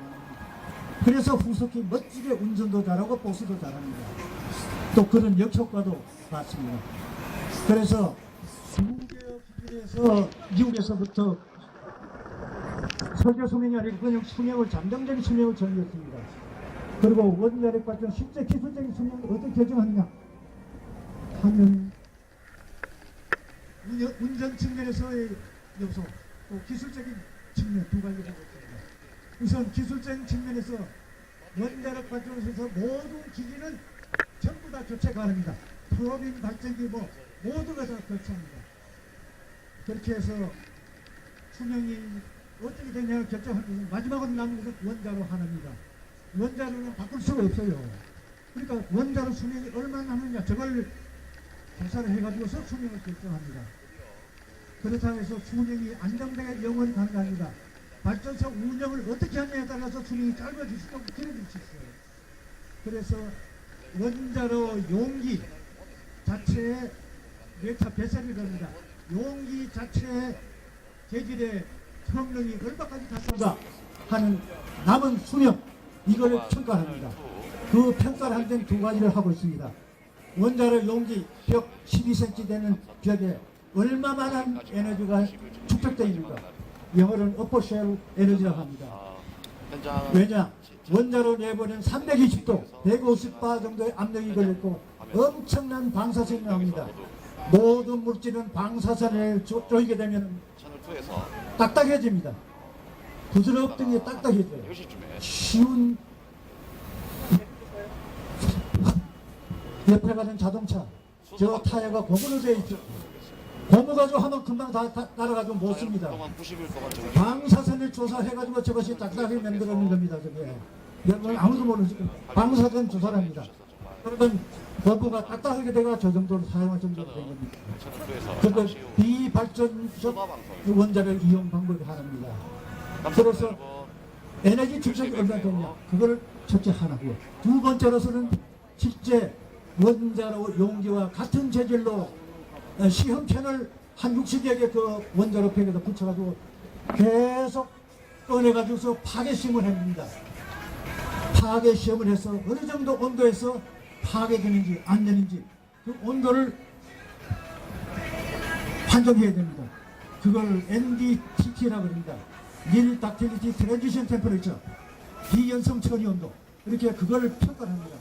그래서 후속기 멋지게 운전도 잘하고 보수도 잘합니다. 또 그런 역효과도 봤습니다. 그래서 미국에서부터 설계 수명이 아니고 그냥 수명을 잠정적인 수명을 정했습니다. 그리고 원자력 발전 실제 기술적인 수명을 어떻게 결정하느냐 하면 운전 측면에서의 요소, 또 기술적인 측면 두 가지를 보겠습니다. 우선 기술적인 측면에서 원자력 발전소에서 모든 기기는 전부 다 교체 가능합니다. 프로빈 발전기 모두가 다 교체합니다. 그렇게 해서 수명이 어떻게 되냐를 결정하는 것은 마지막으로 남은 것은 원자로 하나입니다. 원자로는 바꿀 수가 없어요. 그러니까 원자로 수명이 얼마나 남느냐 저걸 계산을 해가지고서 수명을 결정합니다. 그렇다고 해서 수명이 안정되게 영원히 가능합니다. 발전소 운영을 어떻게 하느냐에 따라서 수명이 짧아질 수도 있고 길어질 수 있어요. 그래서 원자로 용기 자체에 열차 배설이 됩니다. 용기 자체의 재질의 성능이 얼마까지達는가 하는 남은 수명 이걸 평가합니다. 그 평가를 할 때는 두 가지를 하고 있습니다. 원자력 용기 벽 12cm 되는 벽에 얼마만한 에너지가 축적되어 있는가, 영어로는 어포쉘 에너지라고 합니다. 왜냐? 원자로 내보낸 320도 150바 정도의 압력이 걸렸고 엄청난 방사선이 나옵니다. 모든 물질은 방사선을 조이게 되면 딱딱해집니다. 부드럽던 게 딱딱해져요. 쉬운 옆에 가는 자동차 저 타이어가 고무로 되어 있죠. 고무 가지고 하면 금방 다 날아가지고 못 씁니다. 방사선을 조사해가지고 저것이 딱딱하게 만들어낸 겁니다. 저게. 여러분 아무도 모르죠. 방사선 조사랍니다. 그러면 버프가 딱딱하게 돼가 저 정도로 사용할 정도로 된 겁니다. 그리고 비발전적 원자력 이용 방법이 하나입니다. 그래서 에너지 축적이 얼마나 되냐 그걸 첫째 하나고, 두 번째로서는 실제 원자로 용기와 같은 재질로 시험편을 한 60여 개 그 원자로 팩에다 붙여가지고 계속 꺼내가지고서 파괴 시험을 합니다. 파괴 시험을 해서 어느 정도 온도에서 파괴되는지 안 되는지 그 온도를 판정해야 됩니다. 그걸 NDTT라고 합니다. 닐 닥틸리티 트랜지션 템퍼레처, 비연성 처리 온도, 이렇게 그걸 평가를 합니다.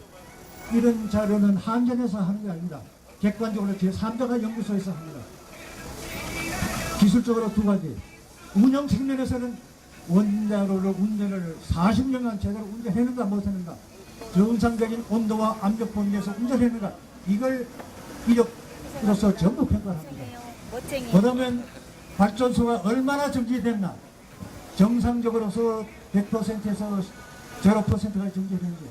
이런 자료는 한전에서 하는 게 아닙니다. 객관적으로 제3자가 연구소에서 합니다. 기술적으로 두 가지, 운영 측면에서는 원자로를 운전을 40년간 제대로 운전했는가 못했는가, 정상적인 온도와 압력 범위에서 운전했는가, 이걸 이력으로서 전부 평가를 합니다. 그러면 발전소가 얼마나 정지됐나, 정상적으로서 100%에서 0%가 정지되는지,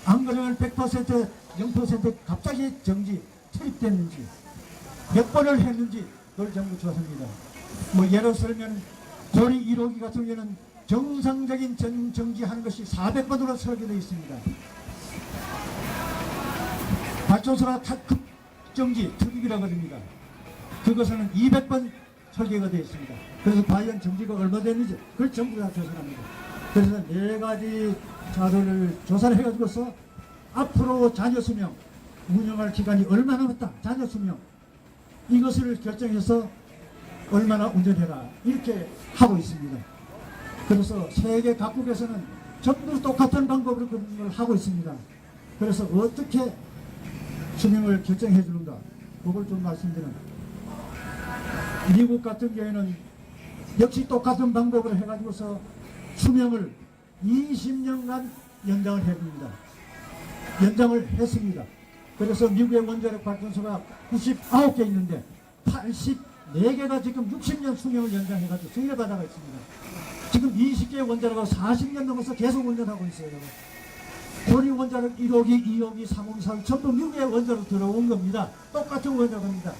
안 그러면 100%, 0% 갑자기 정지, 투입됐는지, 몇 번을 했는지 그걸 전부 조사합니다. 뭐 예를 들면 조리 1호기 같은 경우는 정상적인 정지하는 것이 400번으로 설계되어 있습니다. 발전소가 급정지, 투입이라고 합니다. 그것은 200번 설계가 되어 있습니다. 그래서 과연 정지가 얼마 되는지 그걸 전부 다 조사합니다. 그래서 4가지 자료를 조사를 해가지고서 앞으로 잔여수명, 운영할 기간이 얼마 남았다, 잔여수명, 이것을 결정해서 얼마나 운전해라, 이렇게 하고 있습니다. 그래서 세계 각국에서는 전부 똑같은 방법으로 그런 걸 하고 있습니다. 그래서 어떻게 수명을 결정해 주는가, 그걸 좀 말씀드리면, 미국 같은 경우에는 역시 똑같은 방법으로 해가지고서 수명을 20년간 연장을 해줍니다. 연장을 했습니다. 그래서 미국의 원자력 발전소가 99개 있는데 84개가 지금 60년 수명을 연장해가지고 승인받아가 있습니다. 지금 20개의 원자력하고 40년 넘어서 계속 운전하고 있어요. 고리 원자력 1호기, 2호기, 3호기, 4호기 전부 미국의 원자력 들어온 겁니다. 똑같은 원자력입니다.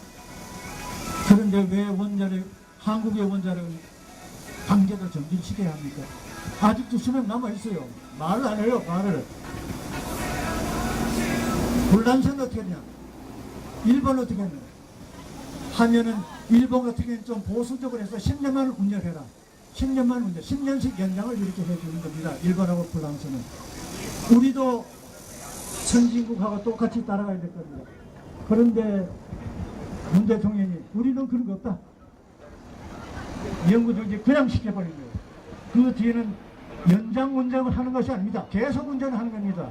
그런데 왜 원자력, 한국의 원자력은 강제로 정지를 시켜야 합니까? 아직도 수명 남아있어요. 말을 안 해요, 말을. 불란서는 어떻게 했냐? 일본 어떻게 했냐? 하면은 일본 같은 경우는 좀 보수적으로 해서 10년만 운전해라. 10년만 운전, 10년씩 연장을 이렇게 해주는 겁니다. 일본하고 불란서는. 우리도 선진국하고 똑같이 따라가야 될 겁니다. 그런데 문 대통령이 우리는 그런 거 없다. 영구정지 그냥 시켜버린 거예요. 그 뒤에는 연장 운전을 하는 것이 아닙니다. 계속 운전을 하는 겁니다.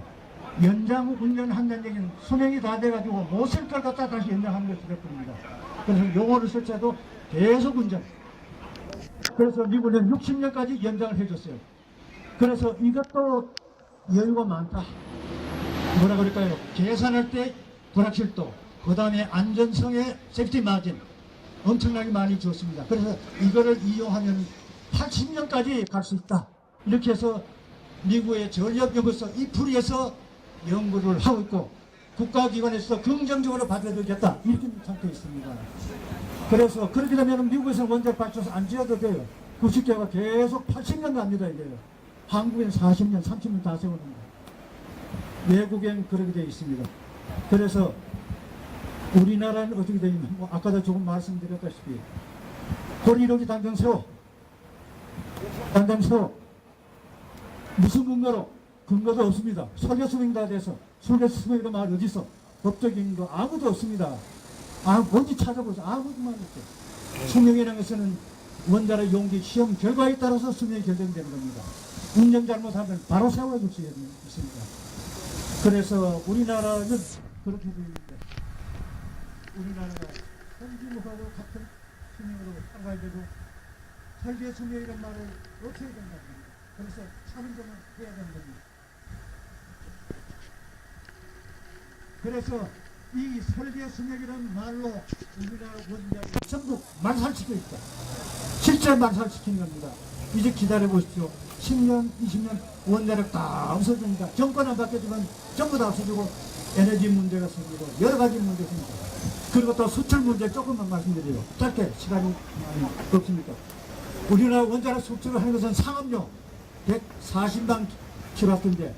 연장 운전한다는 얘기는 수명이 다 돼가지고 못 쓸 걸 갖다 다시 연장하는 것이 될 겁니다. 그래서 용어를 쓸 때도 계속 운전. 그래서 미국은 60년까지 연장을 해줬어요. 그래서 이것도 여유가 많다. 뭐라 그럴까요? 계산할 때 불확실도, 그 다음에 안전성의 세프티 마진 엄청나게 많이 줬습니다. 그래서 이거를 이용하면 80년까지 갈 수 있다. 이렇게 해서 미국의 전력연구소 이프리에서 연구를 하고 있고 국가기관에서 긍정적으로 받아들였다. 이렇게 상태에 있습니다. 그래서 그렇게 되면 미국에서는 원자력 발전소 안 지어도 돼요. 90개가 계속 80년 갑니다. 이게요. 한국엔 40년, 30년 다 세우는데 외국엔 그렇게 되어 있습니다. 그래서 우리나라는 어떻게 되냐면 아까도 조금 말씀드렸다시피 고리로기 단정 세워 무슨 근거로? 근거도 없습니다. 설계 수명이 다 돼서 설계 수명이란 말 어디 있어? 법적인 거 아무도 없습니다. 어디 찾아보세요. 아무도 말 없죠. 수명이라는 것은 원자력 용기 시험 결과에 따라서 수명이 결정되는 겁니다. 운전 잘못하면 바로 세워줄 수 있습니다. 그래서 우리나라는 그렇게 되어 있는데 우리나라가 선진국하고 같은 수명으로 따라가야 되고 설계 수명이라는 말을 어떻게 해야 된다. 그래서 차는 점을 해야 되는 겁니다. 그래서 이 설계 수명이라는 말로 우리나라 원자를 전부 말살시켜 있다. 실제 말살시키는 겁니다. 이제 기다려보십시오. 10년, 20년 원자력 다 없어집니다. 정권 안 바뀌어지면 전부 다 없어지고 에너지 문제가 생기고 여러 가지 문제가 생깁니다. 그리고 또 수출 문제 조금만 말씀드려요. 짧게 시간이 많이 없습니까? 우리나라 원자력 수출을 하는 것은 상업용 140만 킬로와트인데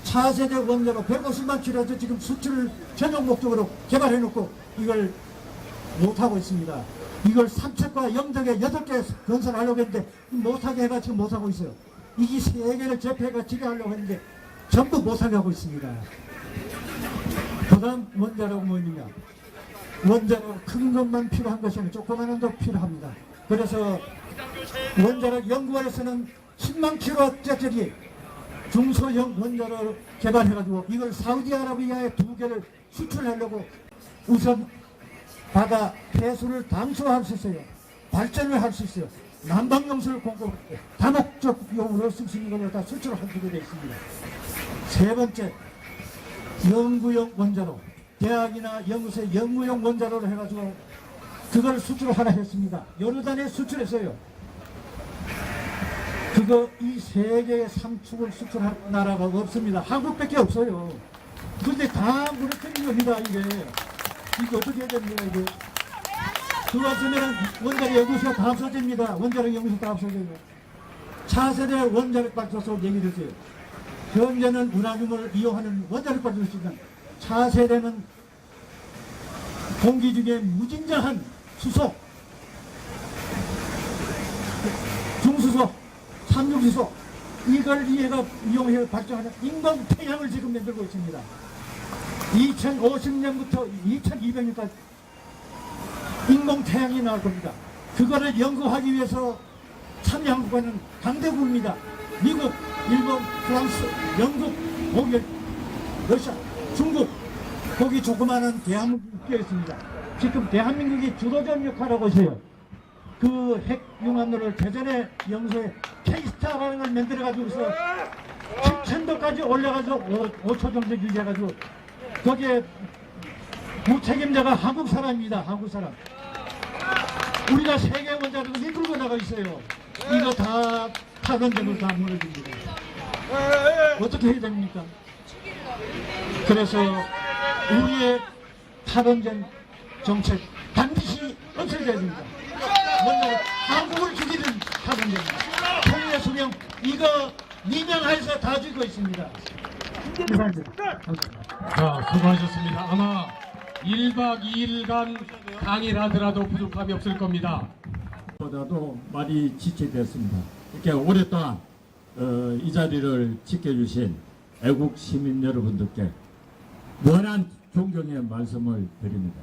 차세대 원자로 150만 킬로와트 지금 수출을 전용 목적으로 개발해놓고 이걸 못하고 있습니다. 이걸 삼척과 영덕에 8개 건설하려고 했는데 못하게 해가지고 못하고 있어요. 이게 3개를 접해가 지게 하려고 했는데 전부 못하게 하고 있습니다. 그 다음 원자력 뭐냐, 원자력 큰 것만 필요한 것이 아니라 조그마한 것도 필요합니다. 그래서 원자력 연구원에서는 10만 킬로와트짜리 중소형 원자력을 개발해가지고 이걸 사우디아라비아에 2개를 수출하려고 우선 바다 폐수를 담수할 수 있어요. 발전을 할 수 있어요. 난방용수를 공급할 때 다목적용으로 쓸 수 있는 걸로 다 수출을 하게 되어 있습니다. 세 번째, 연구용 원자로, 대학이나 연구소에 연구용 원자로를 해가지고 그걸 수출을 하나 했습니다. 요르단에 수출했어요. 그거 이 세계의 삼축을 수출할 나라가 없습니다. 한국밖에 없어요. 근데 다 무너뜨린 겁니다. 이게 어떻게 해야 됩니까? 이게 그 와중에는 원자력 연구소가 다 없어집니다. 원자력 연구소 다 없어져요. 차세대 원자력 발전소 얘기했어요. 현재는 우라늄을 이용하는 원자력 발전소지만 차세대는 공기 중에 무진장한 수소, 중수소, 삼중수소 이걸 이용해 발전하는 인공 태양을 지금 만들고 있습니다. 2050년부터 2200년까지 인공 태양이 나올 겁니다. 그거를 연구하기 위해서 참여한 국가는 강대국입니다. 미국, 일본, 프랑스, 영국, 독일, 러시아, 중국, 거기 조그마한 대한민국이 껴 있습니다. 지금 대한민국이 주도적 역할을 하고 있어요. 그 핵융합로를 대전에 영서에 K스타라는 걸 만들어가지고서 7,000도까지 올려가지고 5초 정도 유지해가지고 거기에 무책임자가 한국 사람입니다. 한국 사람. 우리가 세계 원자력을 이끌고 나가 있어요. 이거 다 타건적으로 다 무너집니다. 어떻게 해야 됩니까? 그래서 우리의 탈원전 정책 반드시 없애야 됩니다. 먼저 한국을 죽이는 탈원전입니다. 통일의 수명 이거 미명해서 다 죽고 있습니다.
자, 수고하셨습니다. 아마 1박 2일간 강의를 하더라도 부족함이 없을 겁니다.
보다도 많이 지체되었습니다. 이렇게 오랫동안 이 자리를 지켜주신 애국 시민 여러분들께 무한한 존경의 말씀을 드립니다.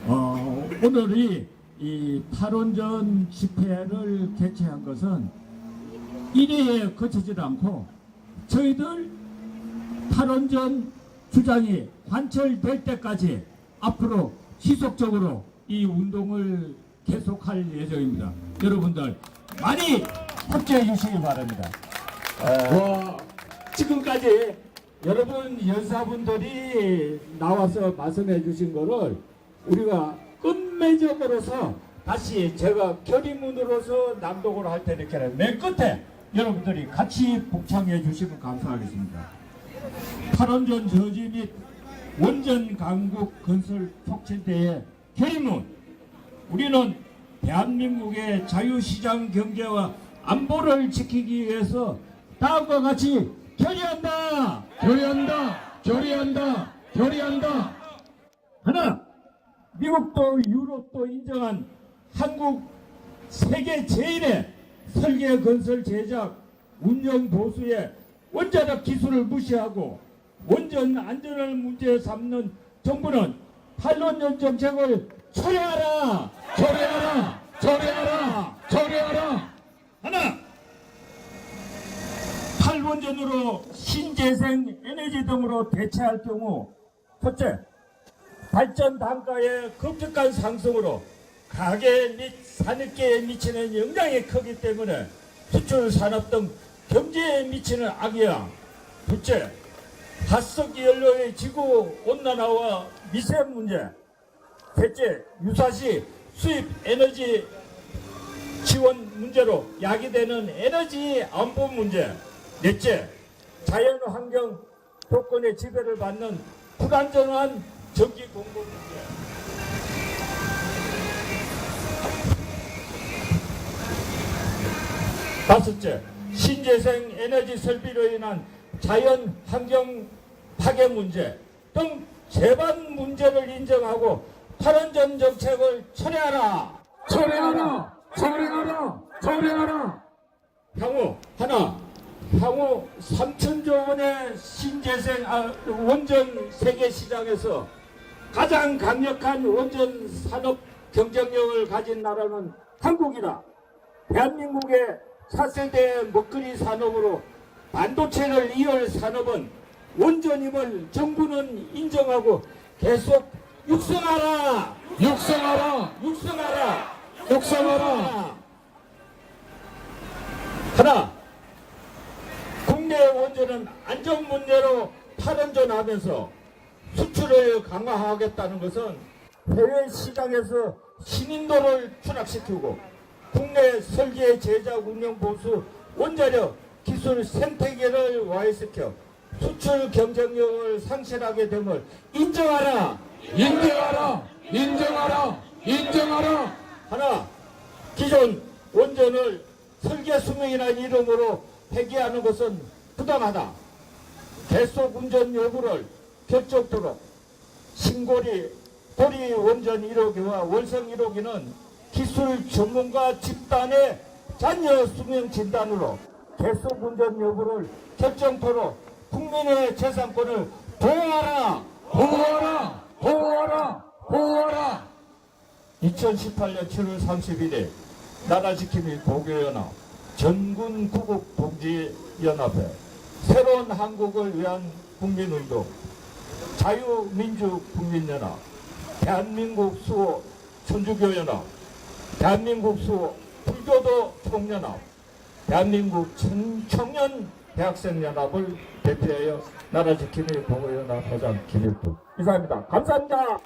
오늘이 이 탈원전 집회를 개최한 것은 일회에 그치지 않고 저희들 탈원전 주장이 관철될 때까지 앞으로 지속적으로 이 운동을 계속할 예정입니다. 여러분들 많이 협조해 주시기 바랍니다. 지금까지 여러분 연사분들이 나와서 말씀해 주신 거를 우리가 끝맺음으로서 다시 제가 결의문으로서 낭독을 할 테니까 맨 끝에 여러분들이 같이 복창해 주시면 감사하겠습니다. 탈원전 저지 및 원전 강국 건설 촉진대의 결의문. 우리는 대한민국의 자유시장 경제와 안보를 지키기 위해서 다음과 같이 결의한다. 결의한다. 하나, 미국도 유럽도 인정한 한국 세계 제1의 설계 건설 제작 운영 보수의 원자력 기술을 무시하고 원전 안전을 문제 삼는 정부는 탈원전 정책을 철회하라. 하나, 탈원전으로 신재생 에너지 등으로 대체할 경우 첫째, 발전 단가의 급격한 상승으로 가계 및 산업계에 미치는 영향이 크기 때문에 수출 산업 등 경제에 미치는 악영. 둘째, 핫석기 연료의 지구 온난화와 미세 문제. 셋째, 유사시 수입 에너지 지원 문제로 야기되는 에너지 안보 문제, 넷째, 자연환경 조건의 지배를 받는 불안정한 전기 공급 문제, 다섯째, 신재생 에너지 설비로 인한 자연 환경 파괴 문제 등 제반 문제를 인정하고 탈원전 정책을 철회하라.
철회하라! 철회하라! 철회하라!
향후 3천조 원의 신재생 원전 세계 시장에서 가장 강력한 원전 산업 경쟁력을 가진 나라는 한국이다. 대한민국의 차세대 먹거리 산업으로 반도체를 이을 산업은 원전임을 정부는 인정하고 계속 육성하라.
육성하라!
육성하라.
육성하라!
국내 원전은 안전 문제로 탈원전하면서 수출을 강화하겠다는 것은 해외 시장에서 신인도를 추락시키고 국내 설계, 제작, 운영, 보수, 원자력, 기술 생태계를 와해시켜 수출 경쟁력을 상실하게 됨을 인정하라.
인정하라! 인정하라! 인정하라!
기존 원전을 설계 수명이라는 이름으로 폐기하는 것은 부당하다. 계속 운전 여부를 결정토록 신고리 도리 원전 1호기와 월성 1호기는 기술 전문가 집단의 잔여 수명 진단으로 계속 운전 여부를 결정토록 국민의 재산권을 보호하라.
보호하라! 보호하라! 보호하라!
2018년 7월 30일에 나라지킴이 고교연합 전군구국동지연합회 새로운 한국을 위한 국민운동 자유민주국민연합 대한민국 수호 천주교연합 대한민국 수호 불교도 총연합 대한민국 청년 대학생연합을 대표하여 나라지킴이 고교연합 회장 김일국 이사입니다. 감사합니다.